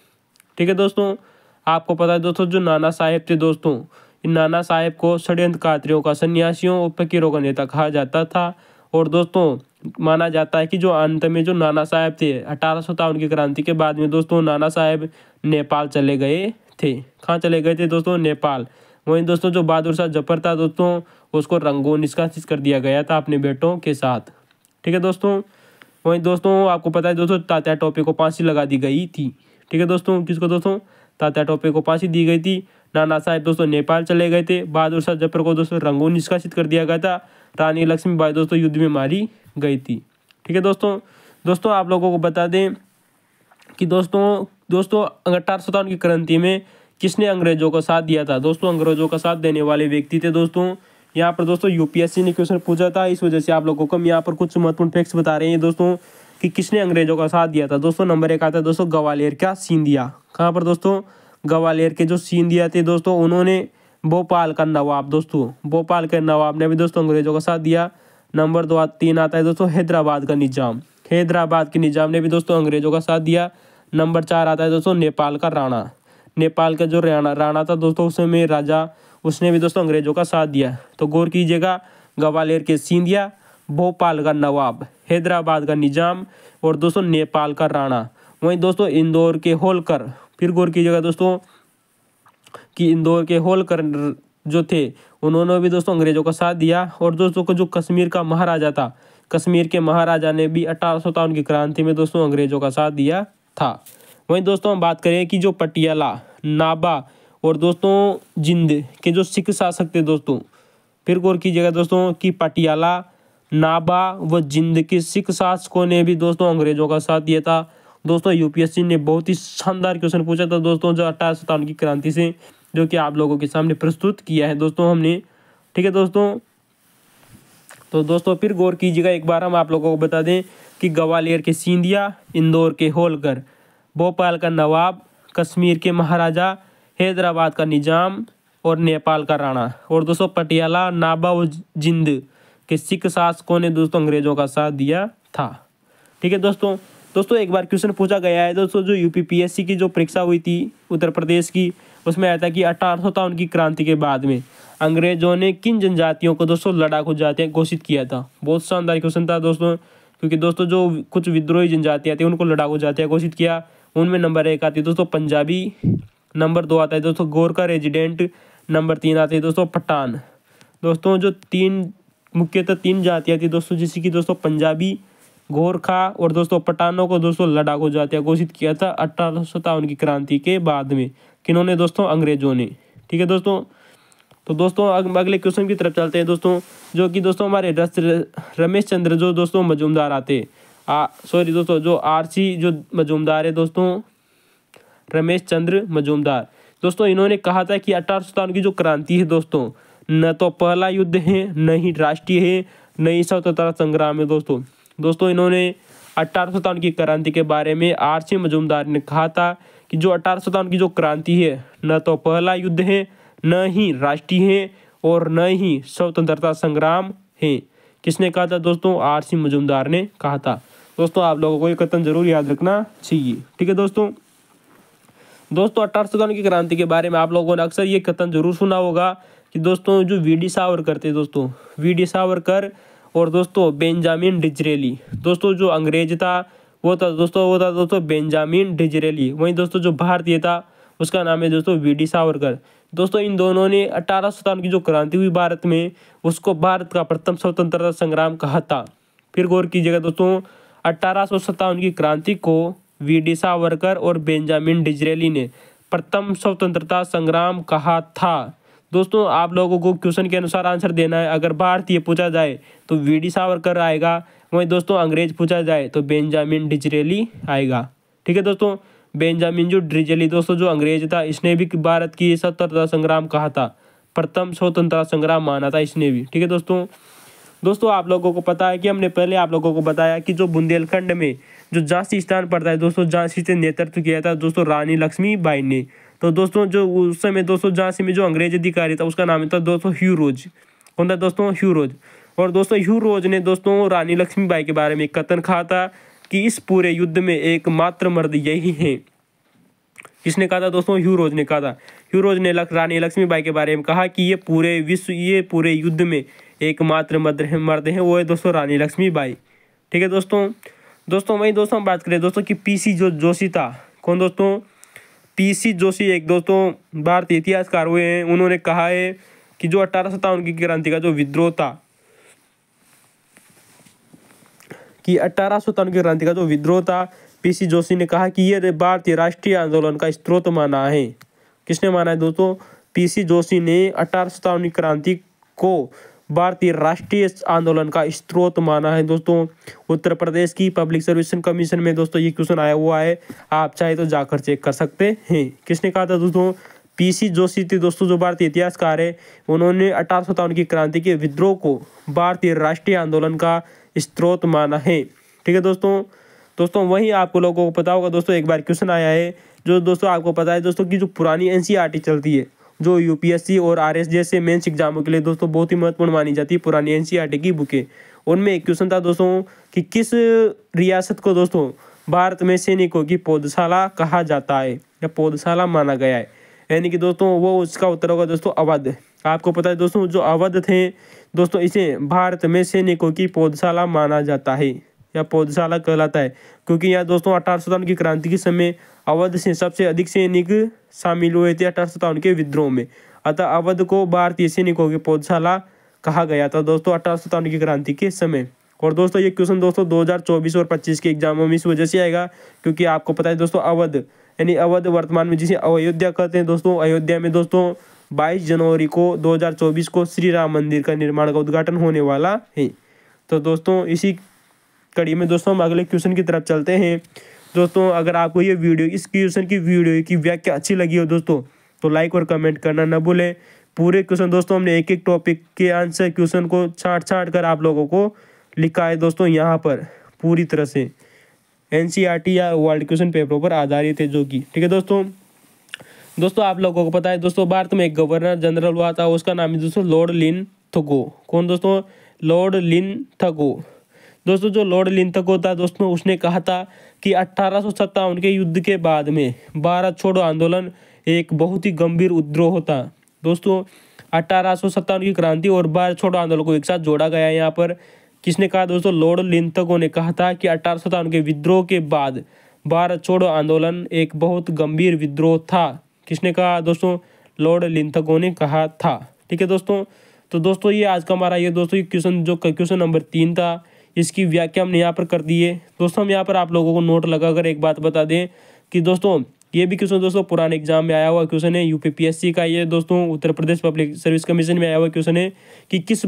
ठीक है दोस्तों, आपको पता है दोस्तों जो नाना साहेब थे दोस्तों, इन नाना साहेब को षड्यंत्रकारियों का, सन्यासियों और फकीरों का नेता कहा जाता था। और दोस्तों माना जाता है कि जो अंत में जो नाना साहेब थे 1857 की क्रांति के बाद में दोस्तों नाना साहेब नेपाल चले गए थे। कहाँ चले गए थे दोस्तों? नेपाल। वहीं दोस्तों जो बहादुर शाह जफर था दोस्तों, उसको रंगून निष्कासित कर दिया गया था अपने बेटों के साथ। ठीक है दोस्तों, वहीं दोस्तों आपको पता है दोस्तों तात्या टोपे को फांसी लगा दी गई थी। ठीक है दोस्तों, किसको दोस्तों? तात्या टोपे को फांसी दी गई थी। नाना साहेब दोस्तों नेपाल चले गए थे। बहादुर शाह जफर को दोस्तों रंगून निष्कासित कर दिया गया था। रानी लक्ष्मीबाई दोस्तों युद्ध में मारी गई थी। ठीक है दोस्तों आप लोगों को बता दें कि दोस्तों 1857 की क्रांति में किसने अंग्रेजों का साथ दिया था? दोस्तों अंग्रेजों का साथ देने वाले व्यक्ति थे दोस्तों, यहाँ पर दोस्तों यूपीएससी ने क्वेश्चन पूछा था, इस वजह से आप लोगों को हम यहाँ पर कुछ महत्वपूर्ण फैक्ट्स बता रहे हैं दोस्तों कि किसने अंग्रेजों का साथ दिया था। दोस्तों नंबर 1 आता है दोस्तों ग्वालियर का सिंधिया। कहाँ पर दोस्तों? ग्वालियर के जो सिंधिया थे दोस्तों, उन्होंने भोपाल का नवाब दोस्तों, भोपाल के नवाब ने भी दोस्तों अंग्रेजों का साथ दिया। नंबर 3 आता है दोस्तों हैदराबाद का निजाम। हैदराबाद के निजाम ने भी दोस्तों अंग्रेजों का साथ दिया। नंबर 4 आता है दोस्तों नेपाल का राणा। नेपाल का जो राणा था दोस्तों उस समय राजा, उसने भी दोस्तों अंग्रेजों का साथ दिया। तो गौर कीजिएगा, ग्वालियर के सिंधिया, भोपाल का नवाब, हैदराबाद का निजाम और दोस्तों नेपाल का राणा। वहीं दोस्तों इंदौर के होलकर। फिर गौर कीजिएगा दोस्तों कि इंदौर के होलकर जो थे उन्होंने भी दोस्तों अंग्रेजों का साथ दिया। और दोस्तों को जो कश्मीर का महाराजा था, कश्मीर के महाराजा ने भी 1857 की क्रांति में दोस्तों अंग्रेजों का साथ दिया था। वहीं दोस्तों हम बात करें कि जो पटियाला, नाभा और दोस्तों जिंद के जो सिख शासक थे दोस्तों, फिर गौर कीजिएगा दोस्तों कि पटियाला, नाभा व जिंद के सिख शासकों ने भी दोस्तों अंग्रेजों का साथ दिया था। दोस्तों यूपीएससी ने बहुत ही शानदार क्वेश्चन पूछा था दोस्तों जो 1857 की क्रांति से, जो कि आप लोगों के सामने प्रस्तुत किया है दोस्तों हमने। ठीक है दोस्तों, तो दोस्तों फिर गौर कीजिएगा, एक बार हम आप लोगों को बता दें कि ग्वालियर के सिंधिया, इंदौर के होलकर, भोपाल का नवाब, कश्मीर के महाराजा, हैदराबाद का निजाम और नेपाल का राणा, और दोस्तों पटियाला, नाभा व जिंद के सिख शासकों ने दोस्तों अंग्रेजों का साथ दिया था। ठीक है दोस्तों एक बार क्वेश्चन पूछा गया है दोस्तों, जो यूपीपीएससी की जो परीक्षा हुई थी उत्तर प्रदेश की, उसमें आया था कि 1857 की क्रांति के बाद में अंग्रेजों ने किन जनजातियों को दोस्तों लड़ाकू जातियाँ घोषित किया था। बहुत शानदार क्वेश्चन था दोस्तों, क्योंकि दोस्तों जो कुछ विद्रोही जनजातियाँ थी उनको लड़ाकू जातियाँ घोषित किया। उनमें नंबर 1 आती है दोस्तों पंजाबी, नंबर 2 आता है दोस्तों गोरखा रेजिडेंट, नंबर 3 आते हैं दोस्तों पठान। दोस्तों जो मुख्यतः 3 जातियाँ थी दोस्तों, जिसकी दोस्तों पंजाबी, गोरखा और दोस्तों पठानों को दोस्तों लड़ाकू जातियाँ घोषित किया था 1857 की क्रांति के बाद में। किन्होंने दोस्तों? अंग्रेजों ने। ठीक है दोस्तों, तो दोस्तों अगले क्वेश्चन की तरफ चलते हैं दोस्तों, जो कि दोस्तों हमारे रमेश चंद्र जो दोस्तों मजूमदार आते सॉरी दोस्तों, जो आरसी जो मजूमदार है दोस्तों, रमेश चंद्र मजूमदार दोस्तों, इन्होंने कहा था कि 1857 की जो क्रांति है दोस्तों, न तो पहला युद्ध है, न ही राष्ट्रीय है, न ही स्वतंत्रता संग्राम है दोस्तों इन्होंने 1857 की क्रांति के बारे में आरसी मजूमदार ने कहा था कि जो 1857 की जो क्रांति है, न तो पहला युद्ध है, न ही राष्ट्रीय है और न ही स्वतंत्रता संग्राम है। किसने कहा था दोस्तों? आरसी मजूमदार ने कहा था। दोस्तों आप लोगों को ये कथन जरूर याद रखना चाहिए। ठीक है दोस्तों 1857 की क्रांति के बारे में आप लोगों ने अक्सर ये कथन जरूर सुना होगा कि दोस्तों जो वी डी सावरकर थे दोस्तों, वी डी सावरकर और दोस्तों बेंजामिन डिजरेली, दोस्तों जो अंग्रेज था वो था दोस्तों बेंजामिन डिजरेली। वहीं दोस्तों जो भारतीय था उसका नाम है दोस्तों वी डी सावरकर। दोस्तों इन दोनों ने 1857 की जो क्रांति हुई भारत में, उसको भारत का प्रथम स्वतंत्रता संग्राम कहा था। फिर गौर कीजिएगा दोस्तों, 1857 की क्रांति को वी डी सावरकर और बेंजामिन डिजरेली ने प्रथम स्वतंत्रता संग्राम कहा था। दोस्तों आप लोगों को क्वेश्चन के अनुसार आंसर देना है। अगर भारतीय पूछा जाए तो वी डी सावरकर आएगा, वहीं दोस्तों अंग्रेज पूछा जाए तो बेंजामिन डिजरेली आएगा। ठीक है दोस्तों, बेंजामिन जो डिजरेली दोस्तों जो अंग्रेज था, इसने भी भारत की स्वतंत्रता संग्राम कहा था, प्रथम स्वतंत्रता संग्राम माना था इसने भी। ठीक है दोस्तों आप लोगों को पता है कि हमने पहले आप लोगों को बताया कि जो बुंदेलखंड में जो झांसी स्थान पड़ता है दोस्तों, झांसी से नेतृत्व किया था दोस्तों रानी लक्ष्मीबाई ने। तो दोस्तों जो उस समय दोस्तों झांसी में जो अंग्रेज अधिकारी था उसका नाम था दोस्तों ह्यू रोज। कौन था दोस्तों? ह्यू रोज। और दोस्तों ह्यू रोज ने दोस्तों रानी लक्ष्मीबाई के बारे में एक कथन कहा था कि इस पूरे युद्ध में एकमात्र मर्द यही है। किसने कहा था दोस्तों? ह्यू रोज ने कहा था। ह्यू रोज ने रानी लक्ष्मीबाई के बारे में कहा कि ये पूरे युद्ध में एकमात्र मर्द है, वो है दोस्तों रानी लक्ष्मीबाई। ठीक है दोस्तों वही दोस्तों हम बात करें दोस्तों कि पीसी जो जोशी था। कौन दोस्तों? पीसी जोशी एक दोस्तों भारतीय इतिहासकार हुए हैं। उन्होंने कहा है कि जो 1857 की क्रांति का जो विद्रोह था, कि 1857 की क्रांति का जो विद्रोह था, पीसी जोशी ने कहा कि यह भारतीय राष्ट्रीय आंदोलन का स्रोत माना है। किसने माना है दोस्तों? पीसी जोशी ने 1857 की क्रांति को भारतीय राष्ट्रीय आंदोलन का स्रोत माना है दोस्तों। उत्तर प्रदेश की पब्लिक सर्विस कमीशन में दोस्तों ये क्वेश्चन आया हुआ है, आप चाहे तो जाकर चेक कर सकते हैं। किसने कहा था दोस्तों? पीसी जोशी थे दोस्तों, जो भारतीय इतिहासकार है। उन्होंने 1857 की क्रांति के विद्रोह को भारतीय राष्ट्रीय आंदोलन का स्रोत माना है। ठीक है दोस्तों वहीं आपको लोगों को पता होगा दोस्तों, एक बार क्वेश्चन आया है जो दोस्तों आपको पता है दोस्तों कि जो पुरानी एनसीईआरटी चलती है, जो यूपीएससी और आरएस जैसे मेंस एग्जामों के लिए दोस्तों बहुत ही महत्वपूर्ण मानी जाती है पुरानी एनसीईआरटी की बुकें, उनमें एक क्वेश्चन था दोस्तों कि किस रियासत को दोस्तों भारत में सैनिकों की पौधशाला कहा जाता है या पौधशाला माना गया है, यानी कि दोस्तों वो उसका उत्तर होगा दोस्तों अवध। आपको पता है दोस्तों जो अवध थे दोस्तों, इसे भारत में सैनिकों की पौधशाला माना जाता है या पौधशाला कहलाता है, क्योंकि यहाँ दोस्तों 1857 की क्रांति के समय अवध से सबसे अधिक सैनिक शामिल हुए थे 1857 के विद्रोह में। अतः अवध को भारतीय सैनिकों की पौधशाला कहा गया था दोस्तों 1857 की क्रांति के समय। और दोस्तों ये क्वेश्चन दोस्तों 2024 और 25 के एग्जामों में इस वजह से आएगा क्योंकि आपको पता है दोस्तों अवध यानी अवध वर्तमान में जिसे अयोध्या कहते हैं दोस्तों, अयोध्या में दोस्तों 22 जनवरी को 2024 को श्री राम मंदिर का निर्माण का उद्घाटन होने वाला है। तो दोस्तों इसी कड़ी में दोस्तों हम अगले क्वेश्चन की तरफ चलते हैं। दोस्तों अगर आपको ये वीडियो इस क्वेश्चन की वीडियो की व्याख्या अच्छी लगी हो दोस्तों तो लाइक और कमेंट करना न भूलें। पूरे क्वेश्चन दोस्तों हमने एक एक टॉपिक के आंसर क्वेश्चन को छांट कर आप लोगों को लिखा है दोस्तों यहाँ पर पूरी तरह से एनसीईआरटी या वर्ल्ड क्वेश्चन पेपर पर आधारित है जो कि ठीक है दोस्तों आप लोगों को पता है दोस्तों भारत में एक गवर्नर जनरल हुआ था, उसका नाम है दोस्तों लॉर्ड लिनथगो। कौन दोस्तों? लॉर्ड लिनथगो। दोस्तों जो लॉर्ड लिनथगो था दोस्तों उसने कहा था कि 1857 के युद्ध के बाद में भारत छोड़ो आंदोलन एक बहुत ही गंभीर विद्रोह था। दोस्तों 1857 की क्रांति और भारत छोड़ो आंदोलन को एक साथ जोड़ा गया है। यहाँ पर किसने कहा दोस्तों? लॉर्ड लिनथगो ने कहा था कि 1857 के विद्रोह के बाद भारत छोड़ो आंदोलन एक बहुत गंभीर विद्रोह था। किसने कहा दोस्तों? लॉर्ड लिंथगो ने कहा था। ठीक है दोस्तों, तो दोस्तों ये आज का हमारा ये दोस्तों ये क्वेश्चन नंबर 3 था, इसकी व्याख्या हमने यहाँ पर कर दी है। दोस्तों हम यहाँ पर आप लोगों को नोट लगाकर एक बात बता दें कि दोस्तों ये भी क्वेश्चन दोस्तों पुराने एग्जाम में आया हुआ क्वेश्चन है, यूपीपीएससी का ये दोस्तों Uttar Pradesh public service commission में आया हुआ क्वेश्चन है कि किसी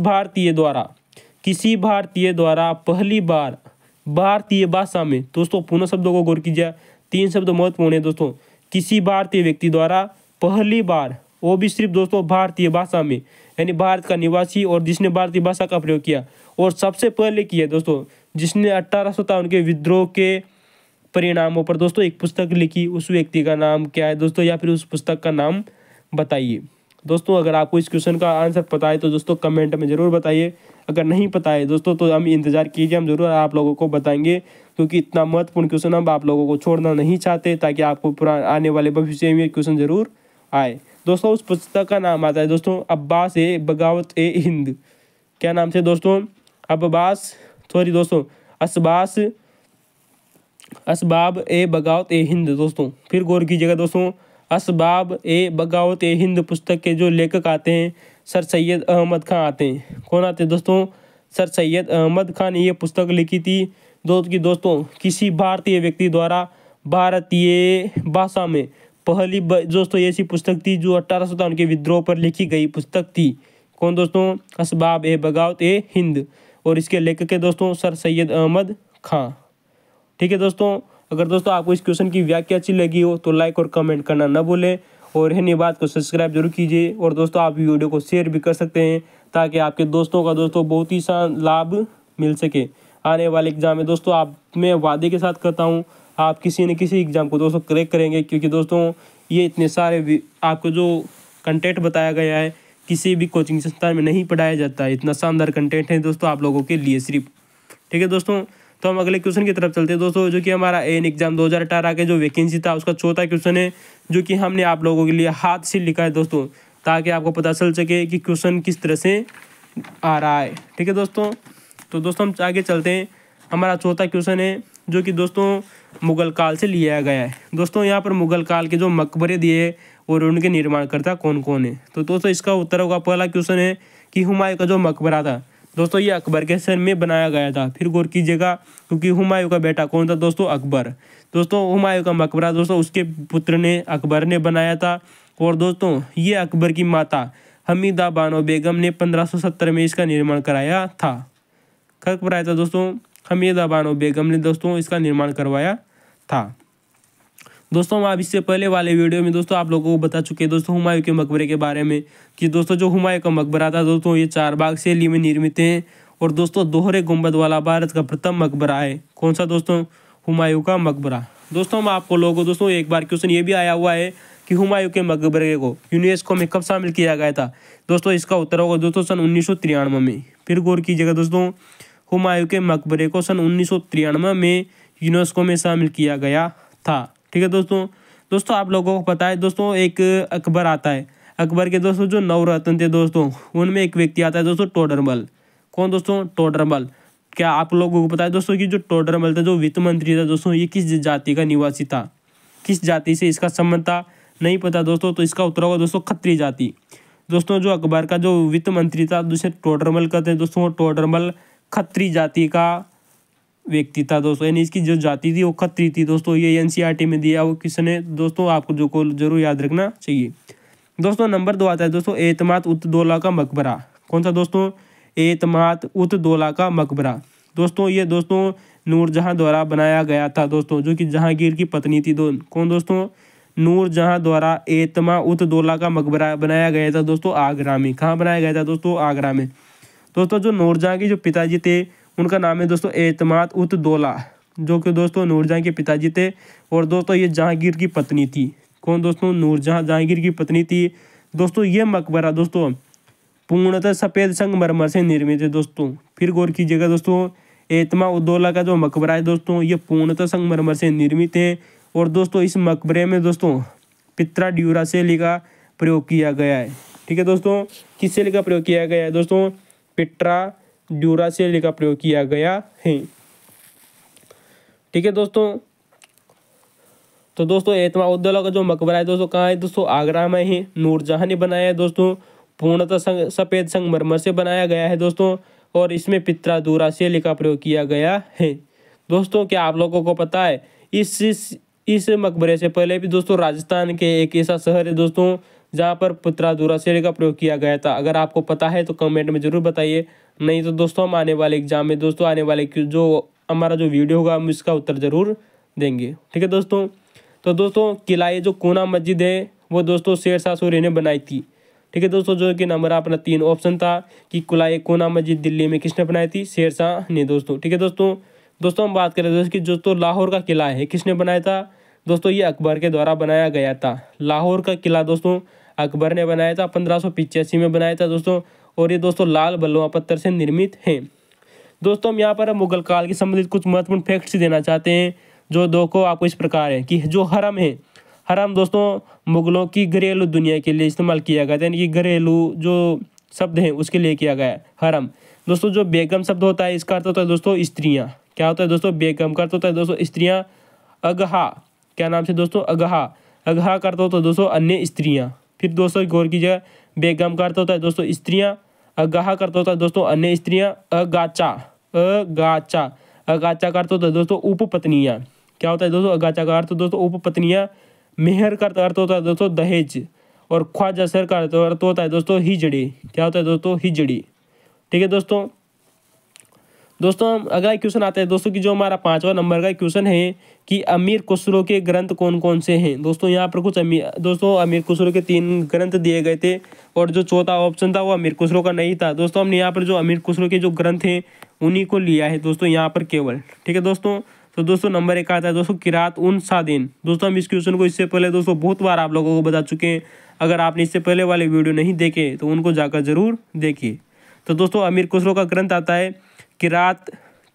भारतीय द्वारा पहली बार भारतीय भाषा में, दोस्तों पूर्ण शब्दों को गौर कीजिए, 3 शब्द महत्वपूर्ण है दोस्तों। किसी भारतीय व्यक्ति द्वारा पहली बार, वो भी सिर्फ दोस्तों भारतीय भाषा में, यानी भारत का निवासी और जिसने भारतीय भाषा का प्रयोग किया, और सबसे पहले किया दोस्तों जिसने 1857 के विद्रोह के परिणामों पर दोस्तों एक पुस्तक लिखी, उस व्यक्ति का नाम क्या है दोस्तों, या फिर उस पुस्तक का नाम बताइए। दोस्तों अगर आपको इस क्वेश्चन का आंसर पता है तो दोस्तों कमेंट में ज़रूर बताइए, अगर नहीं पता है दोस्तों तो हम इंतज़ार कीजिए, हम ज़रूर आप लोगों को बताएंगे, क्योंकि इतना महत्वपूर्ण क्वेश्चन हम आप लोगों को छोड़ना नहीं चाहते, ताकि आपको आने वाले भविष्य में क्वेश्चन ज़रूर आए। दोस्तों उस पुस्तक का नाम आता है दोस्तों अब्बास ए बगावत ए हिंद। क्या नाम से दोस्तों? असबाब ए बगावत ए हिंद। दोस्तों फिर गौर कीजिएगा दोस्तों, असबाब ए बगावत ए हिंद पुस्तक के जो लेखक आते हैं सर सैयद अहमद खां आते हैं। कौन आते हैं दोस्तों? सर सैयद अहमद खान ने ये पुस्तक लिखी थी दोस्तों किसी भारतीय व्यक्ति द्वारा भारतीय भाषा में पहली दोस्तों ऐसी पुस्तक थी जो 1857 के विद्रोह पर लिखी गई पुस्तक थी। कौन दोस्तों? असबाब ए बगावत ए हिंद, और इसके लेखक है दोस्तों सर सैयद अहमद खां। ठीक है दोस्तों, अगर दोस्तों आपको इस क्वेश्चन की व्याख्या अच्छी लगी हो तो लाइक और कमेंट करना न भूलें, और हिंदी बात को सब्सक्राइब जरूर कीजिए, और दोस्तों आप वीडियो को शेयर भी कर सकते हैं ताकि आपके दोस्तों का दोस्तों बहुत ही लाभ मिल सके आने वाले एग्जाम में। दोस्तों आप मैं वादे के साथ करता हूँ आप किसी न किसी एग्जाम को दोस्तों क्रैक करेंगे, क्योंकि दोस्तों ये इतने सारे आपको जो कंटेंट बताया गया है किसी भी कोचिंग संस्थान में नहीं पढ़ाया जाता है, इतना शानदार कंटेंट है दोस्तों आप लोगों के लिए सिर्फ। ठीक है दोस्तों, तो हम अगले क्वेश्चन की तरफ चलते हैं दोस्तों, जो कि हमारा एन एग्जाम 2018 के जो वैकेंसी था उसका चौथा क्वेश्चन है, जो कि हमने आप लोगों के लिए हाथ से लिखा है दोस्तों, ताकि आपको पता चल सके कि क्वेश्चन किस तरह से आ रहा है। ठीक है दोस्तों, तो दोस्तों हम आगे चलते हैं। हमारा चौथा क्वेश्चन है जो कि दोस्तों मुगल काल से लिया गया है। दोस्तों यहाँ पर मुगल काल के जो मकबरे दिए और उनके निर्माणकर्ता कौन कौन है, तो दोस्तों इसका उत्तर होगा, पहला क्वेश्चन है कि हुमायूं का जो मकबरा था दोस्तों ये अकबर के समय में बनाया गया था। फिर गौर कीजिएगा, क्योंकि हुमायूं का बेटा कौन था दोस्तों? अकबर। दोस्तों हुमायूं का मकबरा दोस्तों उसके पुत्र ने अकबर ने बनाया था, और दोस्तों ये अकबर की माता हमीदा बानो बेगम ने 1570 में इसका निर्माण कराया था। कब कराया था दोस्तों? हमीदा बानो बेगम ने दोस्तों इसका निर्माण करवाया था। दोस्तों हम आप इससे पहले वाले वीडियो में दोस्तों आप लोगों को बता चुके हैं दोस्तों हुमायूं के मकबरे के बारे में, कि दोस्तों जो हुमायूं का मकबरा था दोस्तों ये 4 बाग शैली में निर्मित है, और दोस्तों दोहरे गुंबद वाला भारत का प्रथम मकबरा है। कौन सा दोस्तों? हुमायूं का मकबरा। दोस्तों हम आपको लोगों दोस्तों एक बार क्वेश्चन ये भी आया हुआ है कि हुमायूं के मकबरे को यूनेस्को में कब शामिल किया गया था, दोस्तों इसका उत्तर होगा दोस्तों सन 1993 में। फिर गौर कीजिएगा दोस्तों, हुमायूं के मकबरे को सन 1993 में यूनेस्को में शामिल किया गया था। ठीक है दोस्तों आप लोगों को पता है दोस्तों एक अकबर आता है, अकबर के दोस्तों जो 9 रत्न थे दोस्तों उनमें एक व्यक्ति आता है दोस्तों टोडरमल। कौन दोस्तों? टोडरमल। क्या आप लोगों को पता है दोस्तों कि जो टोडरमल था जो वित्त मंत्री था दोस्तों ये किस जाति का निवासी था, किस जाति से इसका संबंध था? नहीं पता दोस्तों, तो इसका उत्तर होगा दोस्तों खत्री जाति। दोस्तों जो अकबर का जो वित्त मंत्री था दूसरे टोडरमल कहते हैं दोस्तों, टोडरमल खत्री जाति का व्यक्ति था दोस्तों, यानी इसकी जो जाति थी वो खत्री थी दोस्तों। ये एनसीईआरटी में दिया वो किसने दोस्तों, आपको जो को जरूर याद रखना चाहिए। दोस्तों नंबर 2 आता है दोस्तों एतमाद उत दौला का मकबरा। कौन सा दोस्तों? एतमाद उत दौला का मकबरा। दोस्तों ये दोस्तों नूरजहां द्वारा बनाया गया था दोस्तों, जो कि जहांगीर की पत्नी थी। कौन दोस्तों? नूरजहां द्वारा एतमा उत दौला का मकबरा बनाया गया था दोस्तों आगरा में। कहाँ बनाया गया था दोस्तों? आगरा में। दोस्तों जो नूरजहां के जो पिताजी थे उनका नाम है दोस्तों एतमाद उत दौला, जो कि दोस्तों नूरजहां के पिताजी थे, और दोस्तों ये जहांगीर की पत्नी थी। कौन दोस्तों? नूरजहां जहांगीर की पत्नी थी। दोस्तों ये मकबरा दोस्तों पूर्णतः सफ़ेद संगमरमर से निर्मित है दोस्तों। फिर गौर कीजिएगा दोस्तों, एतमा उत दौला का जो मकबरा है दोस्तों ये पूर्णतः संगमरमर से निर्मित है, और दोस्तों इस मकबरे में दोस्तों पित्रा ड्यूरा शैली का प्रयोग किया गया है। ठीक है दोस्तों, किस शैली का प्रयोग किया गया है दोस्तों? पिट्रा ड्यूरा शैली का प्रयोग किया गया है। ठीक है दोस्तों, तो दोस्तों एतमाउद्दौला का जो मकबरा है दोस्तों कहाँ है दोस्तों, आगरा में है। नूरजहां ने बनाया है दोस्तों, पूर्णतः सफ़ेद संगमरमर से बनाया गया है दोस्तों, और इसमें पित्रा दूरा शैली का प्रयोग किया गया है। दोस्तों क्या आप लोगों को पता है इस मकबरे से पहले भी दोस्तों राजस्थान के एक ऐसा शहर है दोस्तों जहाँ पर पित्रा दूरा शैली का प्रयोग किया गया था। अगर आपको पता है तो कमेंट में जरूर बताइए, नहीं तो दोस्तों हम आने वाले एग्जाम में दोस्तों आने वाले जो हमारा जो वीडियो होगा हम इसका उत्तर जरूर देंगे। ठीक है दोस्तों। तो दोस्तों किला ये जो कोना मस्जिद है वो दोस्तों शेरशाह सूरी ने बनाई थी। ठीक है दोस्तों, जो कि नंबर अपना 3 ऑप्शन था कि किला कोना मस्जिद दिल्ली में किसने बनाई थी, शेरशाह ने दोस्तों। ठीक है दोस्तों। दोस्तों हम बात करें दोस्तों कि जो तो लाहौर का किला है किसने बनाया था दोस्तों, ये अकबर के द्वारा बनाया गया था। लाहौर का किला दोस्तों अकबर ने बनाया था, 1585 में बनाया था दोस्तों, और ये दोस्तों लाल बलुआ पत्थर से निर्मित है। दोस्तों हम यहाँ पर मुगल काल के संबंधित कुछ महत्वपूर्ण फैक्ट्स देना चाहते हैं, जो दो को आपको इस प्रकार है कि जो हरम है, हरम दोस्तों मुगलों की घरेलू दुनिया के लिए इस्तेमाल किया गया था, यानी कि घरेलू जो शब्द है उसके लिए किया गया है हरम। दोस्तों जो बेगम शब्द होता है इसका अर्थ होता है दोस्तों स्त्रियाँ। क्या होता है दोस्तों, बेगम का अर्थ होता है दोस्तों स्त्रियाँ। अगहा क्या नाम से दोस्तों, अगहा, अगहा का अर्थ होता है दोस्तों अन्य स्त्रियाँ। फिर दोस्तों गौर कीजिएगा, बेगम का अर्थ होता है दोस्तों स्त्रियाँ, अगहा का अर्थ होता है दोस्तों अन्य स्त्रियाँ। अगाचा, अगाचा, अगाचा का अर्थ होता है दोस्तों उपपत्नियाँ। क्या होता है दोस्तों, अगाचा का अर्थ दोस्तों उपपत्नियाँ। मेहर का अर्थ होता है दोस्तों दहेज, और ख्वाजा सर का अर्थ होता है दोस्तों हिजड़ी। क्या होता है दोस्तों, हिजड़ी। ठीक है दोस्तों। दोस्तों हम अगला क्वेश्चन आता है दोस्तों कि जो हमारा 5वां नंबर का क्वेश्चन है कि अमीर खुसरो के ग्रंथ कौन कौन से हैं। दोस्तों यहाँ पर कुछ अमीर खुसरो के 3 ग्रंथ दिए गए थे, और जो चौथा ऑप्शन था वो अमीर खुसरो का नहीं था दोस्तों। हमने यहाँ पर जो अमीर खुसरो के जो ग्रंथ हैं उन्हीं को लिया है दोस्तों यहाँ पर केवल। ठीक है दोस्तों। तो दोस्तों नंबर 1 आता है दोस्तों किरात उन सादीन। दोस्तों हम इस क्वेश्चन को इससे पहले दोस्तों बहुत बार आप लोगों को बता चुके हैं, अगर आपने इससे पहले वाले वीडियो नहीं देखे तो उनको जाकर जरूर देखिए। तो दोस्तों अमीर खुसरो का ग्रंथ आता है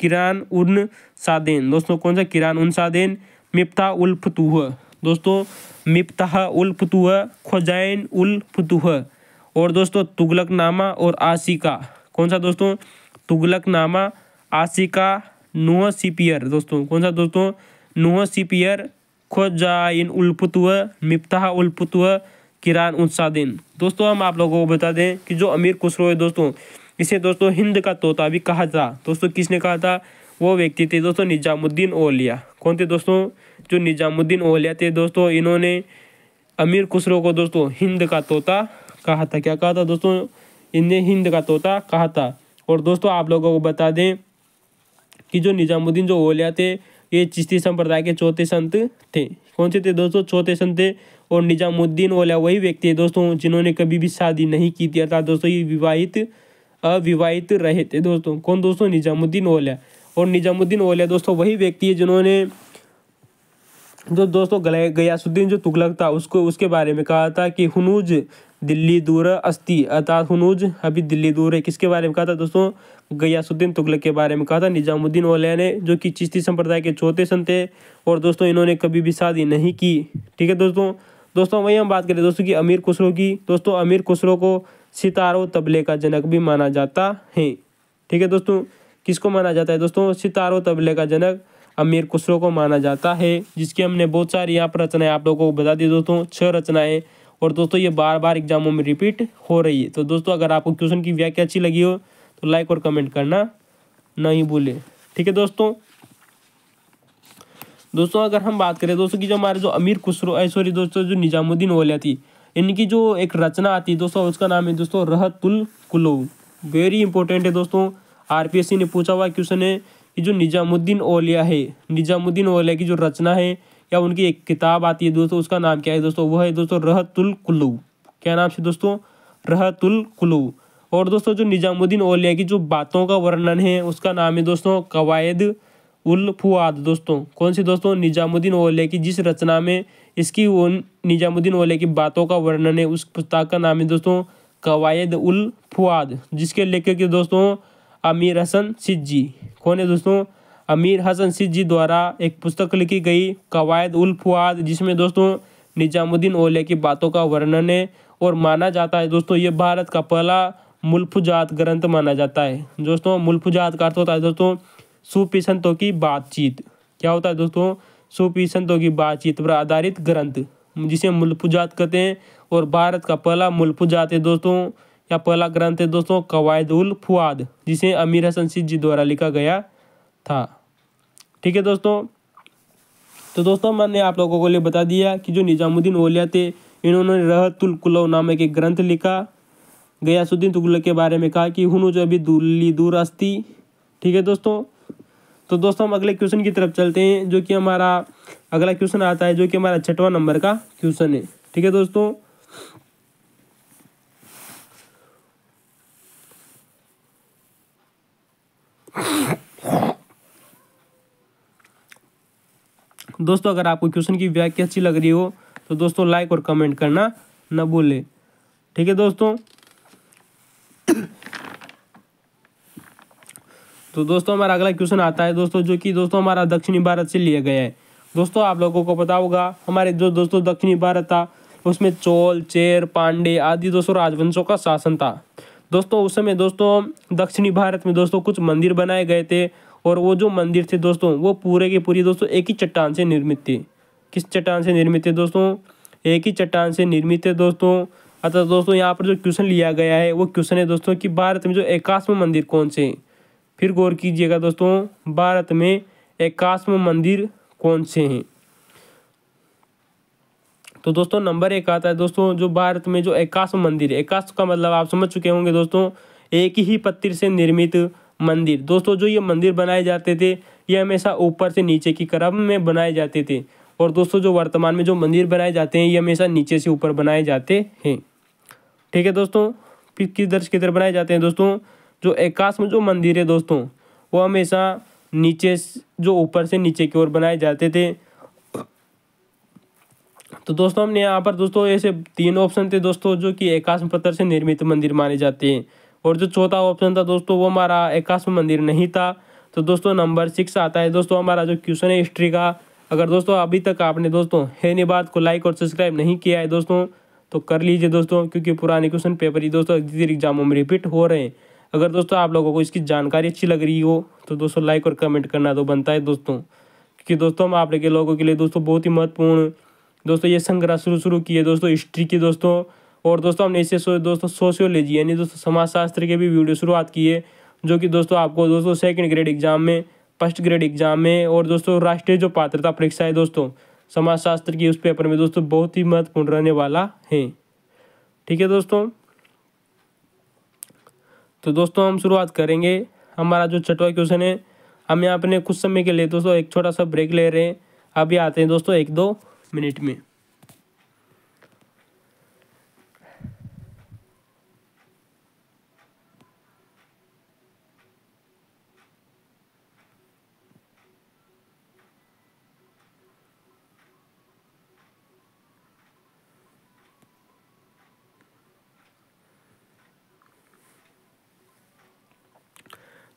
किरान उन सादेन। दोस्तों कौन सा, किरान उन सादेन। मिफ्ताह उल फुतूह, दोस्तों मिफ्ताह उल फुतूह, खजाइन उल फुतूह, और दोस्तों तुगलकनामा और आशिका। कौन सा दोस्तों, तुगलकनामा, आशिका, नूह सिपियर। दोस्तों कौन सा दोस्तों, नूह सिपियर, खजाइन उल फुतूह, मिफ्ताह उल फुतूह, किरान उन सादेन। दोस्तों हम आप लोगों को बता दें कि जो अमीर खुसरो है दोस्तों इसे दोस्तों हिंद का तोता भी कहा था। दोस्तों किसने कहा था, वो व्यक्ति थे दोस्तों निजामुद्दीन औलिया। कौन थे दोस्तों, जो निजामुद्दीन औलिया थे दोस्तों, इन्होंने अमीर खुसरो को दोस्तों हिंद का तोता कहा था। क्या कहा था दोस्तों, इन्हें हिंद का तोता कहा था। और दोस्तों आप लोगों को बता दें कि जो निजामुद्दीन जो औलिया थे ये चिश्ती संप्रदाय के चौथे संत थे। कौन से थे दोस्तों, चौथे संत थे। और निजामुद्दीन औलिया वही व्यक्ति है दोस्तों जिन्होंने कभी भी शादी नहीं की थी, अर्थात दोस्तों ये अविवाहित रहे थे दोस्तों। कौन दोस्तों, निजामुद्दीन औलिया। और निजामुद्दीन औलिया दोस्तों वही व्यक्ति है जिन्होंने जो दोस्तों गयासुद्दीन जो तुगलक था उसके बारे में कहा था कि हुनूज दिल्ली दूर अस्ति, अर्थात हुनूज अभी दिल्ली दूर है। किसके बारे में कहा था दोस्तों, गयासुद्दीन तुगलक के बारे में कहा था निजामुद्दीन औलिया ने, जो कि चिश्ती संप्रदाय के चौथे संत थे। और दोस्तों इन्होंने कभी भी शादी नहीं की। ठीक है दोस्तों वही हम बात करें दोस्तों कि अमीर खुसरो की। दोस्तों अमीर खुसरो को सितारों तबले का जनक भी माना जाता है। ठीक है दोस्तों, किसको माना जाता है दोस्तों, सितारों तबले का जनक अमीर खुसरो को माना जाता है, जिसकी हमने बहुत सारी यहाँ पर रचनाएं आप लोगों को बता दी दोस्तों, 6 रचनाएं। और दोस्तों ये बार बार एग्जामों में रिपीट हो रही है। तो दोस्तों अगर आपको क्वेश्चन की व्याख्या अच्छी लगी हो तो लाइक और कमेंट करना नहीं भूलें। ठीक है दोस्तों अगर हम बात करें दोस्तों कि जो हमारे जो अमीर खुसरो सॉरी दोस्तों जो निजामुद्दीन औलिया थी, इनकी जो एक रचना आती है दोस्तों उसका नाम है दोस्तों रहतुल कुलूब। वेरी इंपॉर्टेंट है दोस्तों, आरपीएससी ने पूछा हुआ क्वेश्चन है कि जो निजामुद्दीन औलिया है, निजामुद्दीन औलिया की जो रचना है या उनकी एक किताब आती है दोस्तों उसका नाम क्या है दोस्तों, वो है दोस्तों रहतुल कुलूब। क्या नाम से दोस्तों, रहतुल कुलूब। और दोस्तों जो निजामुद्दीन औलिया की जो बातों का वर्णन है उसका नाम है दोस्तों कवायद उल फुआद। दोस्तों कौन सी दोस्तों, निजामुद्दीन औलिया की जिस रचना में इसकी वो निजामुद्दीन औलिया की बातों का वर्णन है उस पुस्तक का नाम है दोस्तों कवायद उल फुआद, जिसके लेखक है दोस्तों अमीर हसन सिद्दी। कौन है दोस्तों, अमीर हसन सिद्दी द्वारा एक पुस्तक लिखी गई कवायद उल फुआद, जिसमें दोस्तों निजामुद्दीन औलिया की बातों का वर्णन है। और माना जाता है दोस्तों ये भारत का पहला मुल्फुजात ग्रंथ माना जाता है। दोस्तों मुल्फुजात का अर्थ होता है दोस्तों सूफी संतों की बातचीत। क्या होता है दोस्तों, सूफी संतों की बातचीत पर आधारित ग्रंथ जिसे मुल्फुजात कहते हैं। और भारत का पहला मुल्फुजात है दोस्तों या पहला ग्रंथ है दोस्तों कवायदुल फुआद, जिसे अमीर हसन सिद्दी द्वारा लिखा गया था। ठीक है दोस्तों, तो दोस्तों मैंने आप लोगों को लिए बता दिया कि जो निजामुद्दीन औलिया थे इन्होंने रहतुल कुलौ नामक एक ग्रंथ लिखा। गयासुद्दीन तुगलक के बारे में कहा कि हुनु जो अभी दूली दूर अस्ती। ठीक है दोस्तों, तो दोस्तों हम अगले क्वेश्चन की तरफ चलते हैं, जो कि हमारा अगला क्वेश्चन आता है, जो कि हमारा 6वां नंबर का क्वेश्चन है। ठीक है दोस्तों, दोस्तों अगर आपको क्वेश्चन की व्याख्या अच्छी लग रही हो तो दोस्तों लाइक और कमेंट करना न भूलें। ठीक है दोस्तों, तो दोस्तों हमारा अगला क्वेश्चन आता है दोस्तों, जो कि दोस्तों हमारा दक्षिणी भारत से लिया गया है। दोस्तों आप लोगों को पता होगा हमारे जो दोस्तों दक्षिणी भारत था उसमें चोल, चेर, पांडे आदि दोस्तों राजवंशों का शासन था। दोस्तों उस समय दोस्तों दक्षिणी भारत में दोस्तों कुछ मंदिर बनाए गए थे, और वो जो मंदिर थे दोस्तों वो पूरे के पूरी दोस्तों एक ही चट्टान से निर्मित थे। किस चट्टान से निर्मित थे दोस्तों? एक ही चट्टान से निर्मित है दोस्तों। अतः दोस्तों यहाँ पर जो क्वेश्चन लिया गया है वो क्वेश्चन है दोस्तों कि भारत में जो 81वें मंदिर कौन से हैं? फिर गौर कीजिएगा दोस्तों, भारत में 81वें मंदिर कौन से हैं? तो दोस्तों नंबर 1 आता है दोस्तों, जो भारत में जो 81वां मंदिर है, 81 का मतलब आप समझ चुके होंगे दोस्तों, एक ही पत्थर से निर्मित मंदिर। दोस्तों जो ये मंदिर बनाए जाते थे ये हमेशा ऊपर से नीचे की क्रम में बनाए जाते थे, और दोस्तों जो वर्तमान में जो मंदिर बनाए जाते हैं ये हमेशा नीचे से ऊपर बनाए जाते हैं। ठीक है दोस्तों, फिर किस दर्ज की तरफ बनाए जाते हैं दोस्तों? जो 81वां जो मंदिर है दोस्तों वो हमेशा नीचे जो ऊपर से नीचे की ओर बनाए जाते थे। तो दोस्तों हमने यहाँ पर दोस्तों ऐसे 3 ऑप्शन थे दोस्तों, जो कि 81 पत्थर से निर्मित मंदिर माने जाते हैं, और जो चौथा ऑप्शन था दोस्तों वो हमारा 81वां मंदिर नहीं था। तो दोस्तों नंबर 6 आता है दोस्तों हमारा जो क्वेश्चन है हिस्ट्री का। अगर दोस्तों अभी तक आपने दोस्तों है बात को लाइक और सब्सक्राइब नहीं किया है दोस्तों तो कर लीजिए दोस्तों, क्योंकि पुराने क्वेश्चन पेपर ही दोस्तों एग्जामों में रिपीट हो रहे हैं। अगर दोस्तों आप लोगों को इसकी जानकारी अच्छी लग रही हो तो दोस्तों लाइक और कमेंट करना तो बनता है दोस्तों, क्योंकि दोस्तों हम आप लोगों के लिए दोस्तों बहुत ही महत्वपूर्ण दोस्तों ये संग्रह शुरू किए दोस्तों हिस्ट्री की दोस्तों। और दोस्तों हमने इससे दोस्तों सोशियोलॉजी यानी दोस्तों समाजशास्त्र के भी वीडियो शुरुआत की है, जो कि दोस्तों आपको दोस्तों 2nd ग्रेड एग्जाम में, 1st ग्रेड एग्जाम में, और दोस्तों राष्ट्रीय जो पात्रता परीक्षा है दोस्तों समाजशास्त्र की उस पेपर में दोस्तों बहुत ही महत्वपूर्ण रहने वाला है। ठीक है दोस्तों, तो दोस्तों हम शुरुआत करेंगे। हमारा जो 6वां क्वेश्चन है, हम यहाँ अपने कुछ समय के लिए दोस्तों एक छोटा सा ब्रेक ले रहे हैं। अभी आते हैं दोस्तों 1-2 मिनट में।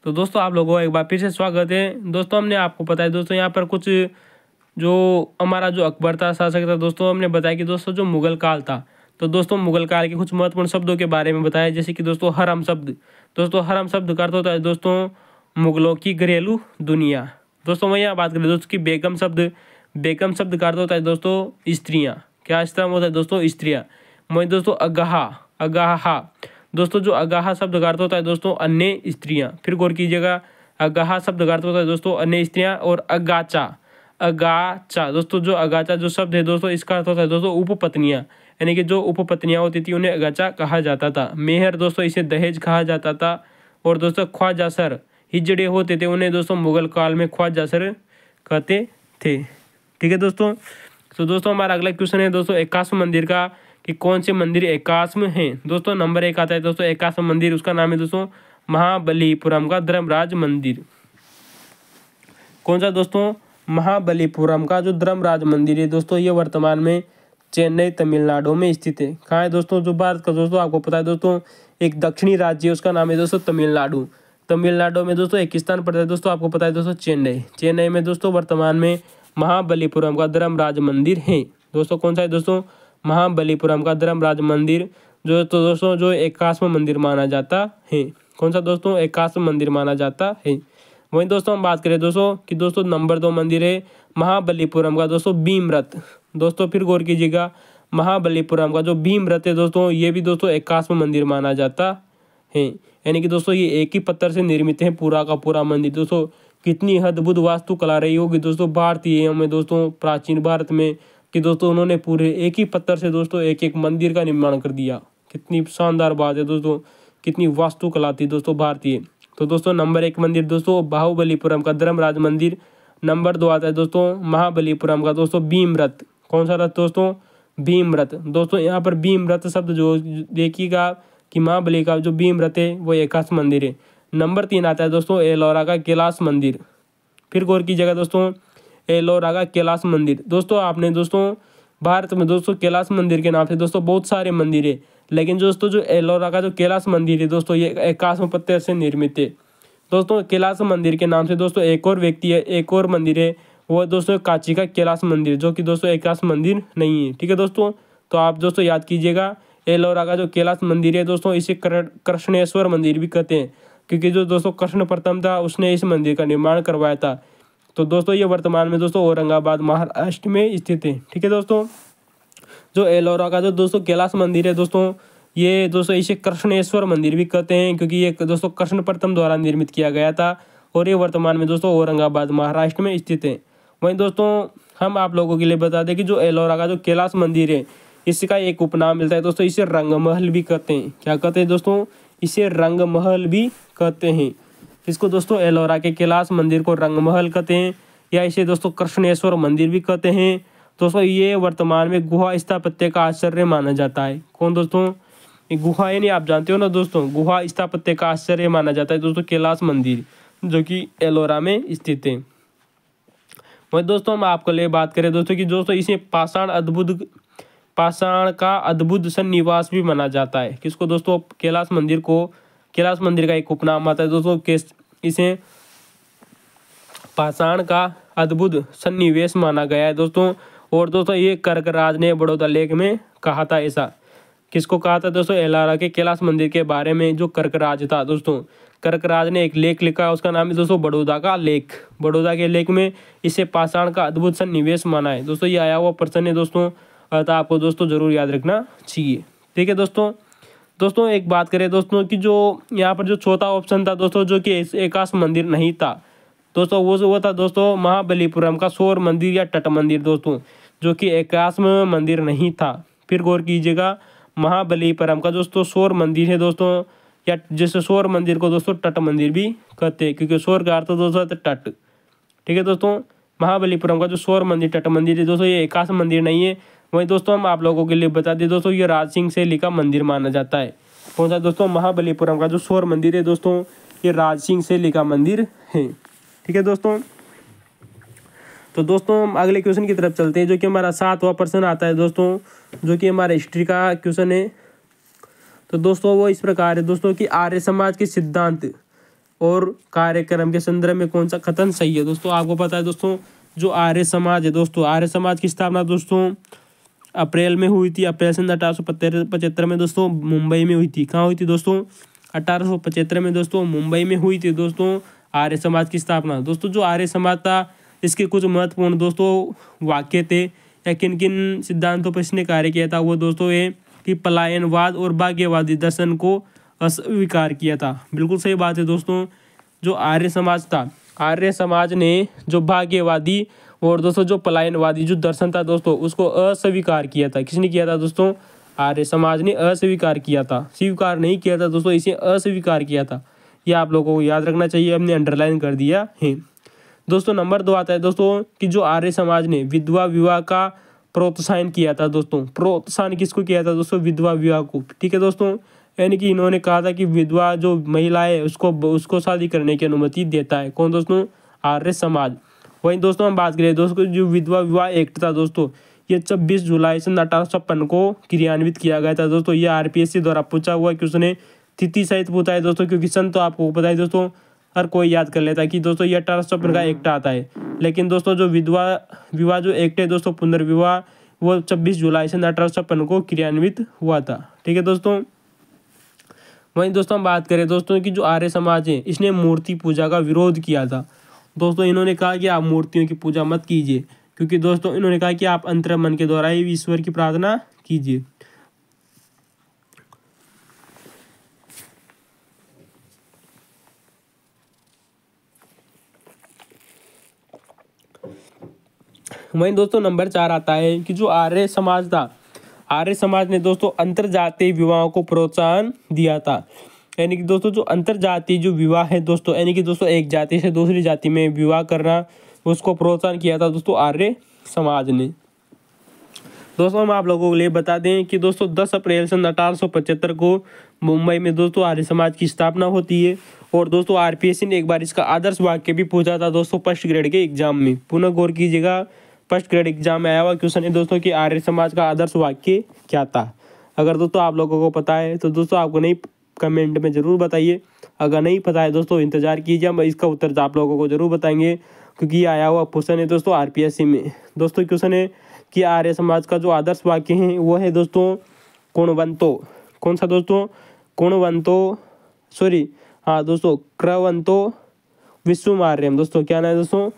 तो दोस्तों आप लोगों को एक बार फिर से स्वागत है। दोस्तों हमने आपको पता है दोस्तों यहाँ पर कुछ जो हमारा जो अकबर था शासक था दोस्तों, हमने बताया कि दोस्तों जो मुगल काल था, तो दोस्तों मुगल काल के कुछ महत्वपूर्ण शब्दों के बारे में बताया, जैसे कि दोस्तों हरम शब्द। दोस्तों हरम शब्द का अर्थ होता है दोस्तों मुगलों की घरेलू दुनिया। दोस्तों वही यहाँ बात करें दोस्तों की बेगम शब्द का अर्थ होता है दोस्तों स्त्रियाँ। क्या इस तरह होता है दोस्तों? स्त्रियाँ। वही दोस्तों अगाहा दोस्तों जो अगाहा शब्द का अर्थ होता है दोस्तों अन्य स्त्रियाँ। फिर गौर कीजिएगा, अगाहा शब्द का अर्थ होता है दोस्तों अन्य स्त्रियाँ। और अगाचा दोस्तों जो अगाचा जो शब्द है दोस्तों इसका अर्थ होता है दोस्तों उपपत्नियाँ, यानी कि जो उपपत्नियाँ होती थी उन्हें अगाचा कहा जाता था। मेहर दोस्तों इसे दहेज कहा जाता था। और दोस्तों ख्वाजासर हिजड़े होते थे उन्हें दोस्तों मुगल काल में ख्वाजासर कहते थे। ठीक है दोस्तों, तो दोस्तों हमारा अगला क्वेश्चन है दोस्तों 81वें मंदिर का, कि कौन से मंदिर 81वें हैं? दोस्तों नंबर 1 आता है दोस्तों 81वां मंदिर, उसका नाम है दोस्तों महाबलीपुरम का धर्मराज मंदिर। कौन सा दोस्तों? महाबलीपुरम का जो धर्मराज मंदिर है दोस्तों ये वर्तमान में चेन्नई तमिलनाडु में स्थित है। कहाँ है दोस्तों? जो भारत का दोस्तों आपको पता है दोस्तों एक दक्षिणी राज्य है, उसका नाम है दोस्तों तमिलनाडु। तमिलनाडु में दोस्तों एक स्थान पड़ता है दोस्तों आपको पता है दोस्तों चेन्नई में दोस्तों वर्तमान में महाबलीपुरम का धर्मराज मंदिर है। दोस्तों कौन सा है दोस्तों? महाबलीपुरम का धर्मराज मंदिर, जो तो दोस्तों जो 81वां मंदिर माना जाता है। कौन सा दोस्तों? 81वां मंदिर माना जाता है। वहीं दोस्तों हम बात करें दोस्तों कि दोस्तों नंबर 2 मंदिर है महाबलीपुरम का दोस्तों भीम रथ। दोस्तों फिर गौर कीजिएगा, महाबलीपुरम का जो भीम रथ है दोस्तों, ये भी दोस्तों 81वां मंदिर माना जाता है। यानी कि दोस्तों ये एक ही पत्थर से निर्मित है पूरा का पूरा मंदिर। दोस्तों कितनी अद्भुत वास्तुकला रही होगी दोस्तों भारतीय में, दोस्तों प्राचीन भारत में, कि दोस्तों उन्होंने पूरे एक ही पत्थर से दोस्तों एक एक मंदिर का निर्माण कर दिया। कितनी शानदार बात है दोस्तों, कितनी वास्तुकला थी दोस्तों भारतीय। तो दोस्तों नंबर 1 मंदिर दोस्तों बाहुबलीपुरम का धर्मराज मंदिर। नंबर 2 आता है दोस्तों महाबलीपुरम का दोस्तों भीम रथ। कौन सा रथ दोस्तों? भीम रथ। दोस्तों यहाँ पर भीम रथ शब्द जो देखिएगा कि महाबली का जो भीम रथ है वो 81 मंदिर है। नंबर 3 आता है दोस्तों एलोरा का कैलाश मंदिर। फिर गौर कीजिएगा दोस्तों, एलोरा का कैलाश मंदिर। दोस्तों आपने दोस्तों भारत में दोस्तों कैलाश मंदिर के नाम से दोस्तों बहुत सारे मंदिर है, लेकिन दोस्तों जो एलोरा का जो कैलाश मंदिर है दोस्तों ये 81वें पत्थर से निर्मित है। दोस्तों कैलाश मंदिर के नाम से दोस्तों एक और व्यक्ति है, एक और मंदिर है, वो दोस्तों कांची का कैलाश मंदिर, जो कि दोस्तों 81 मंदिर नहीं है। ठीक है दोस्तों, तो आप दोस्तों याद कीजिएगा एलोरा का जो कैलाश मंदिर है दोस्तों इसे कृष्णेश्वर मंदिर भी कहते हैं, क्योंकि जो दोस्तों कृष्ण प्रथम था उसने इस मंदिर का निर्माण करवाया था। तो दोस्तों ये वर्तमान में दोस्तों औरंगाबाद महाराष्ट्र में स्थित है। ठीक है दोस्तों, जो एलोरा का जो दोस्तों कैलाश मंदिर है दोस्तों, ये दोस्तों इसे कृष्णेश्वर मंदिर भी कहते हैं, क्योंकि ये दोस्तों कृष्ण प्रथम द्वारा निर्मित किया गया था और ये वर्तमान में दोस्तों औरंगाबाद महाराष्ट्र में स्थित है। वहीं दोस्तों हम आप लोगों के लिए बता दें कि जो एलोरा का जो कैलाश मंदिर है इसका एक उपनाम मिलता है दोस्तों, इसे रंगमहल भी कहते हैं। क्या कहते हैं दोस्तों? इसे रंगमहल भी कहते हैं। इसको दोस्तों एलोरा के कैलाश मंदिर को रंगमहल कहते हैं, या इसे दोस्तों कृष्णेश्वर मंदिर भी कहते हैं। दोस्तों ये वर्तमान में गुहा स्थापत्य का आश्चर्य माना जाता है। कौन दोस्तों? ये गुहा है, नहीं आप जानते हो ना दोस्तों, गुहा स्थापत्य का आश्चर्य माना जाता है दोस्तों कैलाश मंदिर, जो कि एलोरा में स्थित है। वही दोस्तों हम आपके लिए बात करें दोस्तों कि दोस्तों इसे पाषाण का अद्भुत सन्निवास भी माना जाता है। किसको दोस्तों? कैलाश मंदिर को। कैलाश मंदिर का एक उपनाम आता है दोस्तों, इसे पाषाण का अद्भुत सन्निवेश माना गया है दोस्तों। और दोस्तों ये कर्कराज ने बड़ौदा लेख में कहा था ऐसा। किसको कहा था दोस्तों? एलोरा के कैलाश मंदिर के बारे में जो कर्कराज था दोस्तों, कर्कराज ने एक लेख लिखा, उसका नाम है दोस्तों बड़ौदा का लेख। बड़ौदा के लेख में इसे पाषाण का अद्भुत सन्निवेश माना है दोस्तों। ये आया हुआ प्रश्न है दोस्तों, अतः आपको दोस्तों जरूर याद रखना चाहिए। ठीक है दोस्तों एक बात करें दोस्तों कि जो यहाँ पर जो चौथा ऑप्शन था दोस्तों, जो कि एकाश मंदिर नहीं था दोस्तों, वो था दोस्तों महाबलीपुरम का सौर मंदिर या तट मंदिर दोस्तों, जो कि एकाश मंदिर नहीं था। फिर गौर कीजिएगा, महाबलीपुरम का दोस्तों सौर मंदिर है दोस्तों, या जैसे सौर मंदिर को दोस्तों तट मंदिर भी कहते हैं, क्योंकि सौर का अर्थ दोस्तों तट। ठीक है दोस्तों, महाबलीपुरम का जो सौर मंदिर तट मंदिर है दोस्तों, ये एकाश मंदिर नहीं है। वहीं दोस्तों हम आप लोगों के लिए बता दें दोस्तों, ये राज सिंह शैली का मंदिर माना जाता है। कौन सा दोस्तों? महाबलीपुरम का जो सौर मंदिर है दोस्तों, ये राज सिंह शैली का मंदिर है। ठीक है दोस्तों, तो दोस्तों हम अगले क्वेश्चन की तरफ चलते हैं, जो कि हमारा 7वां प्रश्न आता है दोस्तों, जो कि हमारा हिस्ट्री का क्वेश्चन है। तो दोस्तों वो इस प्रकार है दोस्तों कि आर्य समाज के सिद्धांत और कार्यक्रम के संदर्भ में कौन सा कथन सही है। दोस्तों आपको पता है दोस्तों, जो आर्य समाज है दोस्तों, आर्य समाज की स्थापना दोस्तों अप्रैल में हुई थी। अप्रैल सन 1875 में दोस्तों मुंबई में हुई थी। कहाँ हुई थी दोस्तों? 1875 में दोस्तों मुंबई में हुई थी दोस्तों आर्य समाज की स्थापना। दोस्तों जो आर्य समाज था इसके कुछ महत्वपूर्ण दोस्तों वाक्य थे, या किन किन सिद्धांतों पर इसने कार्य किया था, वो दोस्तों ये कि पलायनवाद और भाग्यवादी दर्शन को अस्वीकार किया था। बिल्कुल सही बात है दोस्तों, जो आर्य समाज था, आर्य समाज ने जो भाग्यवादी और दोस्तों जो पलायनवादी जो दर्शन था दोस्तों, उसको अस्वीकार किया था। किसने किया था दोस्तों? आर्य समाज ने अस्वीकार किया था, स्वीकार नहीं किया था दोस्तों, इसे अस्वीकार किया था। यह आप लोगों को याद रखना चाहिए, हमने अंडरलाइन कर दिया है दोस्तों। नंबर 2 आता है दोस्तों कि जो आर्य समाज ने विधवा विवाह का प्रोत्साहन किया था दोस्तों। प्रोत्साहन किसको किया था दोस्तों? विधवा विवाह को। ठीक है दोस्तों, यानी कि इन्होंने कहा था कि विधवा जो महिला है उसको शादी करने की अनुमति देता है। कौन दोस्तों? आर्य समाज। वहीं दोस्तों हम बात करें दोस्तों, जो विधवा विवाह एक्ट था दोस्तों, ये 26 जुलाई सन 1856 को क्रियान्वित किया गया था दोस्तों। ये आरपीएससी द्वारा पूछा हुआ कि उसने तिथि सहित पूछा है दोस्तों, क्योंकि सन तो आपको पता है दोस्तों, हर कोई याद कर लेता है कि दोस्तों ये 1856 का एक्ट आता है। लेकिन दोस्तों जो विधवा विवाह जो एक्ट है दोस्तों, पुनर्विवाह, वो 26 जुलाई सन 1856 को क्रियान्वित हुआ था। ठीक है दोस्तों, वहीं दोस्तों हम बात करें दोस्तों कि जो आर्य समाज है इसने मूर्ति पूजा का विरोध किया था। दोस्तों इन्होंने कहा कि आप मूर्तियों की पूजा मत कीजिए, क्योंकि दोस्तों इन्होंने कहा कि आप अंतर मन के द्वारा ही ईश्वर की प्रार्थना कीजिए। वहीं दोस्तों नंबर 4 आता है कि जो आर्य समाज था, आर्य समाज ने दोस्तों अंतर जातीय विवाहों को प्रोत्साहन दिया था। यानी कि दोस्तों जो अंतर जातीय जो विवाह है दोस्तों, यानी कि दोस्तों एक जाति से दूसरी जाति में विवाह करना, उसको प्रोत्साहन किया था दोस्तों आर्य समाज ने। दोस्तों हम आप लोगों के लिए बता दें कि दोस्तों 10 अप्रैल सन 1875 को मुंबई में दोस्तों आर्य समाज की स्थापना होती है। और दोस्तों आरपीएससी ने एक बार इसका आदर्श वाक्य भी पूछा था दोस्तों फर्स्ट ग्रेड के एग्जाम में। पुनः गौर कीजिएगा, फर्स्ट ग्रेड एग्जाम में आया हुआ क्वेश्चन है दोस्तों कि आर्य समाज का आदर्श वाक्य क्या था। अगर दोस्तों आप लोगों को पता है तो दोस्तों आपको नहीं कमेंट में ज़रूर बताइए, अगर नहीं पता है दोस्तों इंतजार कीजिए, हम इसका उत्तर आप लोगों को जरूर बताएंगे, क्योंकि ये आया हुआ क्वेश्चन है दोस्तों आरपीएससी में। दोस्तों क्वेश्चन है कि आर्य समाज का जो आदर्श वाक्य है वो है दोस्तों कोणवंतो। कौन सा दोस्तों? कोणवंतो, सॉरी हाँ दोस्तों, क्रवंतो विश्वमार्यम। दोस्तों क्या नाम है दोस्तों?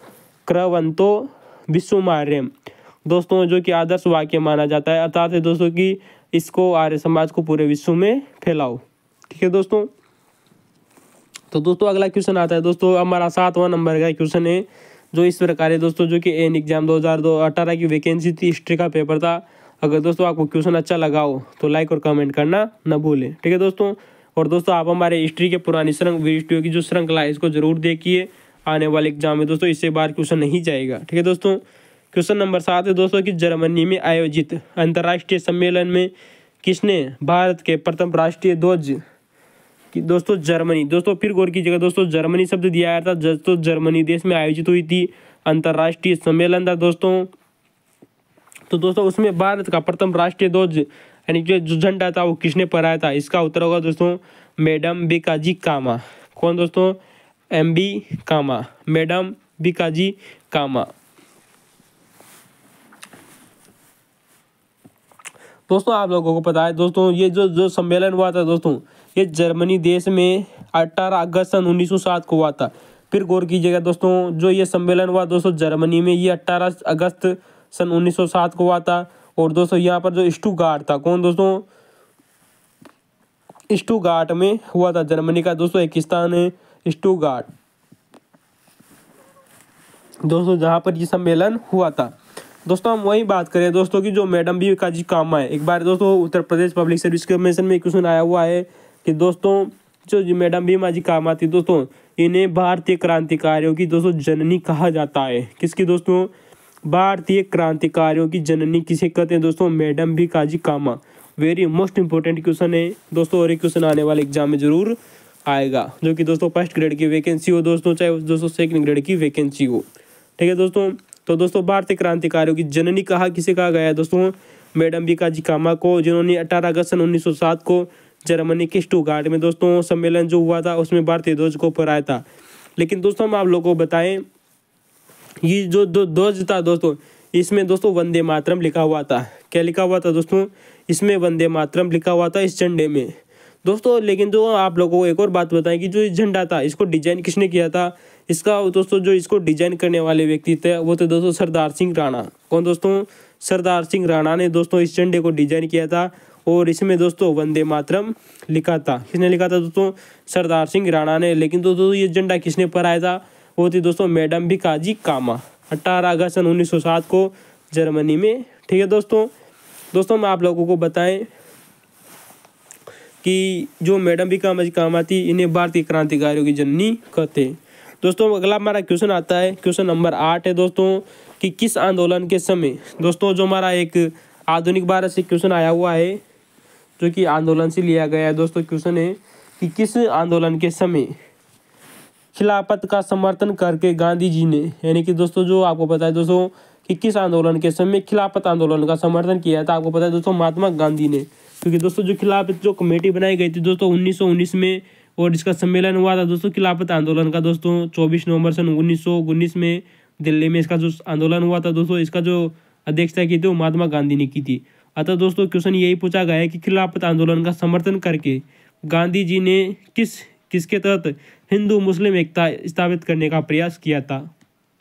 क्रवंतो विश्वमार्यम दोस्तों, जो कि आदर्श वाक्य माना जाता है, अर्थात है दोस्तों कि इसको आर्य समाज को पूरे विश्व में फैलाओ। ठीक है दोस्तों। तो दोस्तों अगला क्वेश्चन आता है दोस्तों, हमारा 7वां नंबर का क्वेश्चन है जो इस प्रकार है दोस्तों, जो कि एन एग्जाम 2018 की वैकेंसी थी, हिस्ट्री का पेपर था। अगर दोस्तों आपको क्वेश्चन अच्छा लगा हो तो लाइक और कमेंट करना न भूलें। ठीक है दोस्तों। और दोस्तों आप हमारे हिस्ट्री के पुरानी वीडियो की जो श्रृंखला है इसको जरूर देखिए, आने वाले एग्जाम में दोस्तों इससे बार क्वेश्चन नहीं जाएगा। ठीक है दोस्तों। क्वेश्चन नंबर 7 है दोस्तों कि जर्मनी में आयोजित अंतर्राष्ट्रीय सम्मेलन में किसने भारत के प्रथम राष्ट्रीय ध्वज कि दोस्तों जर्मनी, दोस्तों फिर गौर कीजिएगा दोस्तों, जर्मनी शब्द दिया गया था दोस्तों, जर्मनी देश में आयोजित हुई थी अंतर्राष्ट्रीय सम्मेलन था दोस्तों। तो दोस्तों उसमें भारत का प्रथम राष्ट्रीय ध्वज यानी जो झंडा था वो किसने फहराया था? इसका उत्तर होगा दोस्तों मैडम बीकाजी कामा। कौन दोस्तों? एमबी कामा, मैडम बीकाजी कामा। दोस्तों आप लोगों को पता है दोस्तों ये जो सम्मेलन हुआ था दोस्तों, ये जर्मनी देश में 18 अगस्त सन 1907 को हुआ था। फिर गौर कीजिएगा दोस्तों, जो ये सम्मेलन हुआ दोस्तों जर्मनी में, ये 18 अगस्त सन 1907 को हुआ था। और दोस्तों यहाँ पर जो स्टुटगार्ट था, कौन दोस्तों? स्टुटगार्ट में हुआ था, जर्मनी का दोस्तों एक स्थान है स्टुटगार्ट दोस्तों, जहाँ पर ये सम्मेलन हुआ था। दोस्तों हम वही बात करें दोस्तों की जो मैडम बीकाजी कामा है, एक बार दोस्तों Uttar Pradesh public service commission में क्वेश्चन आया हुआ है कि दोस्तों जो मैडम बीकाजी कामा थी दोस्तों, इन्हें भारतीय क्रांतिकारियों की दोस्तों जननी कहा जाता है। किसकी दोस्तों? भारतीय क्रांतिकारियों की जननी किसे कहते हैं दोस्तों? मैडम बीकाजी कामा। वेरी मोस्ट इंपॉर्टेंट क्वेश्चन है दोस्तों, और एक क्वेश्चन आने वाले एग्जाम में जरूर आएगा, जो कि दोस्तों फर्स्ट ग्रेड की वैकेंसी हो दोस्तों, चाहे दोस्तों सेकंड ग्रेड की वैकेंसी हो। ठीक है दोस्तों। तो दोस्तों भारतीय क्रांतिकारियों की जननी किसे कहा गया है दोस्तों? मैडम बीकाजी कामा को, जिन्होंने 18 अगस्त सन 1907 को जर्मनी के स्टुटगार्ट में दोस्तों सम्मेलन जो हुआ था उसमें भारतीय ध्वज को फहराया था। लेकिन दोस्तों हम आप लोगों को बताएं, ये जो ध्वज था दोस्तों, इसमें दोस्तों वंदे मातरम लिखा हुआ था। क्या लिखा हुआ था दोस्तों? इसमें वंदे मातरम लिखा हुआ था इस झंडे में दोस्तों। लेकिन जो आप लोगों को एक और बात बताएं कि जो झंडा था इसको डिजाइन किसने किया था? इसका दोस्तों जो इसको डिजाइन करने वाले व्यक्ति थे वो थे दोस्तों सरदार सिंह राणा। कौन दोस्तों? सरदार सिंह राणा ने दोस्तों इस झंडे को डिजाइन किया था, और इसमें दोस्तों वंदे मातरम लिखा था। किसने लिखा था दोस्तों? सरदार सिंह राणा ने। लेकिन दोस्तों ये झंडा किसने फहराया था? वो थी दोस्तों मैडम बीकाजी कामा, 18 अगस्त सन 1907 को जर्मनी में। ठीक है दोस्तों। दोस्तों मैं आप लोगों को बताएं कि जो मैडम बीकाजी कामा थी, इन्हें भारतीय क्रांतिकारियों की जननी कहते हैं। दोस्तों अगला हमारा क्वेश्चन आता है, क्वेश्चन नंबर 8 है दोस्तों कि किस आंदोलन के समय, दोस्तों जो हमारा एक आधुनिक भारत से क्वेश्चन आया हुआ है, जो कि आंदोलन से लिया गया है दोस्तों, क्वेश्चन है कि किस आंदोलन के समय खिलाफत का समर्थन करके गांधी जी ने, यानी कि दोस्तों जो आपको पता है दोस्तों कि किस आंदोलन के समय खिलाफत आंदोलन का समर्थन किया था? आपको पता है दोस्तों महात्मा गांधी ने। क्योंकि दोस्तों जो खिलाफत जो कमेटी बनाई गई थी दोस्तों 1919 में, और इसका सम्मेलन हुआ था दोस्तों खिलाफत आंदोलन का दोस्तों 24 नवंबर सन 1919 में दिल्ली में इसका जो आंदोलन हुआ था दोस्तों, इसका जो अध्यक्षता की थी वो महात्मा गांधी ने की थी। अतः दोस्तों क्वेश्चन यही पूछा गया है कि खिलाफत आंदोलन का समर्थन करके गांधी जी ने किसके तहत हिंदू मुस्लिम एकता स्थापित करने का प्रयास किया था।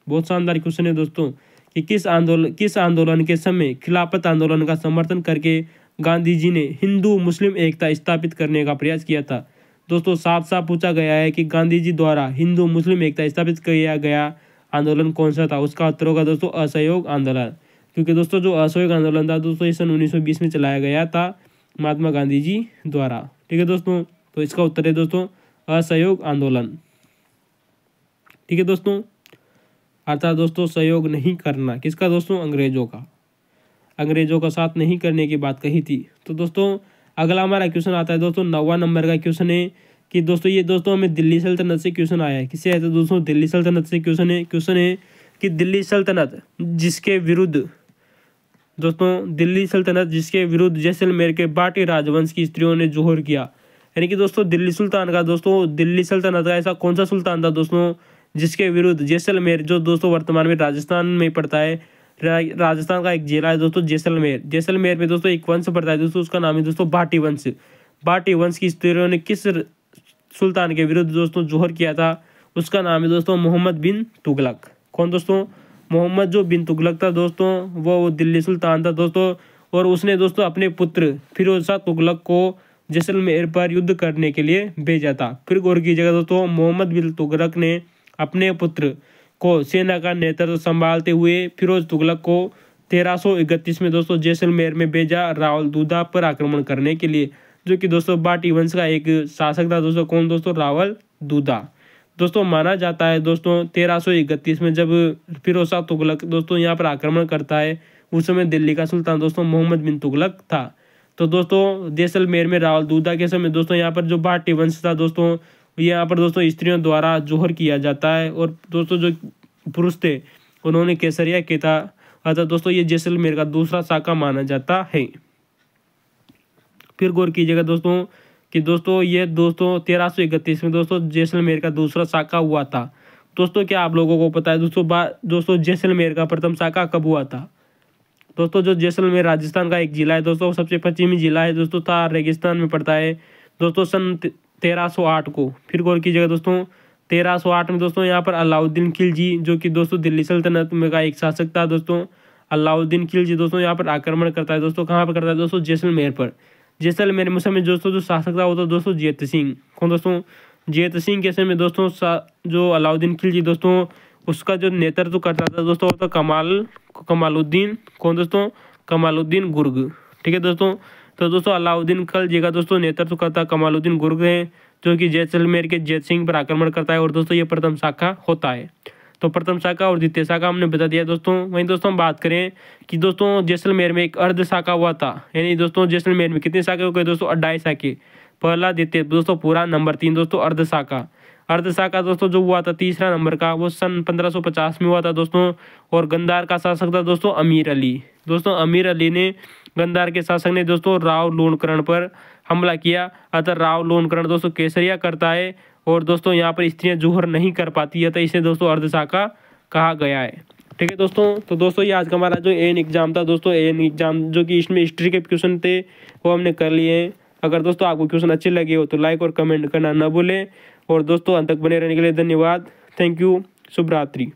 बहुत शानदार क्वेश्चन है दोस्तों कि किस आंदोलन के समय खिलाफत आंदोलन का समर्थन करके गांधी जी ने हिंदू मुस्लिम एकता स्थापित करने का प्रयास किया था। दोस्तों साफ साफ पूछा गया है कि गांधी जी द्वारा हिंदू मुस्लिम एकता स्थापित किया गया आंदोलन कौन सा था। उसका उत्तर होगा दोस्तों असहयोग आंदोलन, क्योंकि दोस्तों जो असहयोग आंदोलन था दोस्तों ये सन 1920 में चलाया गया था महात्मा गांधी जी द्वारा। ठीक है दोस्तों, तो इसका उत्तर है दोस्तों असहयोग आंदोलन। ठीक है दोस्तों, अर्थात दोस्तों सहयोग नहीं करना किसका दोस्तों, अंग्रेजों का साथ नहीं करने की बात कही थी। तो दोस्तों अगला हमारा क्वेश्चन आता है दोस्तों 9वां नंबर का क्वेश्चन है कि दोस्तों ये दोस्तों हमें दिल्ली सल्तनत से क्वेश्चन आया है। किससे आया था दोस्तों, दिल्ली सल्तनत से क्वेश्चन है कि दिल्ली सल्तनत जिसके विरुद्ध जैसलमेर के बाटी राजवंश की स्त्रियों ने जोहर किया। यानी कि दोस्तों दिल्ली सल्तनत का ऐसा कौन सा सुल्तान था दोस्तों जिसके विरुद्ध जैसलमेर, जो दोस्तों वर्तमान में राजस्थान में पड़ता है, राजस्थान का एक जिला है दोस्तों जैसलमेर में दोस्तों एक वंश पड़ता है दोस्तों, उसका नाम है दोस्तों बाटी वंश की स्त्रियों ने किस सुल्तान के विरुद्ध दोस्तों जोहर किया था। उसका नाम है दोस्तों मोहम्मद बिन तुगलक। कौन दोस्तों, मोहम्मद जो बिन तुगलक था दोस्तों वो दिल्ली सुल्तान था दोस्तों, और उसने दोस्तों अपने पुत्र फिरोज शाह तुगलक को जैसलमेर पर युद्ध करने के लिए भेजा था। फिर गौर कीजिएगा दोस्तों, मोहम्मद बिन तुगलक ने अपने पुत्र को सेना का नेतृत्व संभालते हुए फिरोज तुगलक को 1331 में दोस्तों जैसलमेर में भेजा रावल दूदा पर आक्रमण करने के लिए, जो कि दोस्तों बाटी वंश का एक शासक था दोस्तों। कौन दोस्तों, रावल दूदा। दोस्तों माना जाता है दोस्तों 1331 में जब फिरोज शाह तुगलक दोस्तों यहाँ पर आक्रमण करता है, उस समय दिल्ली का सुल्तान दोस्तों मोहम्मद बिन तुगलक था। तो दोस्तों जैसलमेर में रावल दूदा के समय दोस्तों यहाँ पर जो बाटी वंश था दोस्तों, यहाँ पर दोस्तों स्त्रियों द्वारा जोहर किया जाता है, और दोस्तों जो पुरुष थे उन्होंने केसरिया किया था। अतः दोस्तों ये जैसलमेर का दूसरा शाखा माना जाता है। फिर गौर कीजिएगा दोस्तों कि दोस्तों ये दोस्तों 1331 में दोस्तों जैसलमेर का दूसरा शाखा हुआ था। दोस्तों क्या आप लोगों को पता है दोस्तों जैसलमेर का प्रथम शाखा कब हुआ था। दोस्तों जो जैसलमेर राजस्थान का एक जिला है दोस्तों, सबसे पश्चिमी जिला है दोस्तों, था रेगिस्तान में पड़ता है दोस्तों सन 1308 को। फिर गौर कीजिएगा दोस्तों 1308 में दोस्तों यहाँ पर अलाउद्दीन खिलजी, जो कि दोस्तों दिल्ली सल्तनत में का एक शासक था दोस्तों, अलाउद्दीन खिलजी दोस्तों यहाँ पर आक्रमण करता है दोस्तों। कहाँ पर करता है दोस्तों, जैसलमेर पर। जैसलमेर में समय दोस्तों जो शासक था वो तो दोस्तों जैत सिंह। कौन दोस्तों, जैत सिंह के समय दोस्तों जो अलाउद्दीन खिलजी दोस्तों उसका जो नेतृत्व करता था दोस्तों वो तो कमालुद्दीन। कौन दोस्तों, कमालुद्दीन गुर्ग। ठीक है दोस्तों, तो दोस्तों अलाउद्दीन खिलजी का दोस्तों नेतृत्व करता कमालुद्दीन गुर्ग है, जो कि जैसलमेर के जैत सिंह पर आक्रमण करता है, और दोस्तों ये प्रथम शाखा होता है। तो प्रथम शाखा और द्वितीय शाखा हमने बता दिया दोस्तों। वहीं दोस्तों हम बात करें कि दोस्तों जैसलमेर में एक अर्ध शाखा हुआ था, यानी दोस्तों जैसलमेर में कितने शाखे हो गए दोस्तों, 28 शाखे। पहला द्वितीय दोस्तों पूरा, नंबर 3 दोस्तों अर्ध शाखा दोस्तों जो हुआ था तीसरा नंबर का, वो सन 1550 में हुआ था दोस्तों, और गंदार का शासक था दोस्तों अमीर अली। दोस्तों अमीर अली ने गंदार के शासक ने दोस्तों राव लोणकरण पर हमला किया। अतः राव लोणकरण दोस्तों केसरिया करता है, और दोस्तों यहाँ पर स्त्रियां जोहर नहीं कर पाती है, तो इसे दोस्तों अर्धशाखा कहा गया है। ठीक है दोस्तों, तो दोस्तों ये आज का हमारा जो एन एग्जाम था दोस्तों, एन एग्जाम जो कि इसमें हिस्ट्री के क्वेश्चन थे वो हमने कर लिए हैं। अगर दोस्तों आपको क्वेश्चन अच्छे लगे हो तो लाइक और कमेंट करना न भूलें, और दोस्तों अंत तक बने रहने के लिए धन्यवाद। थैंक यू, शुभ रात्रि।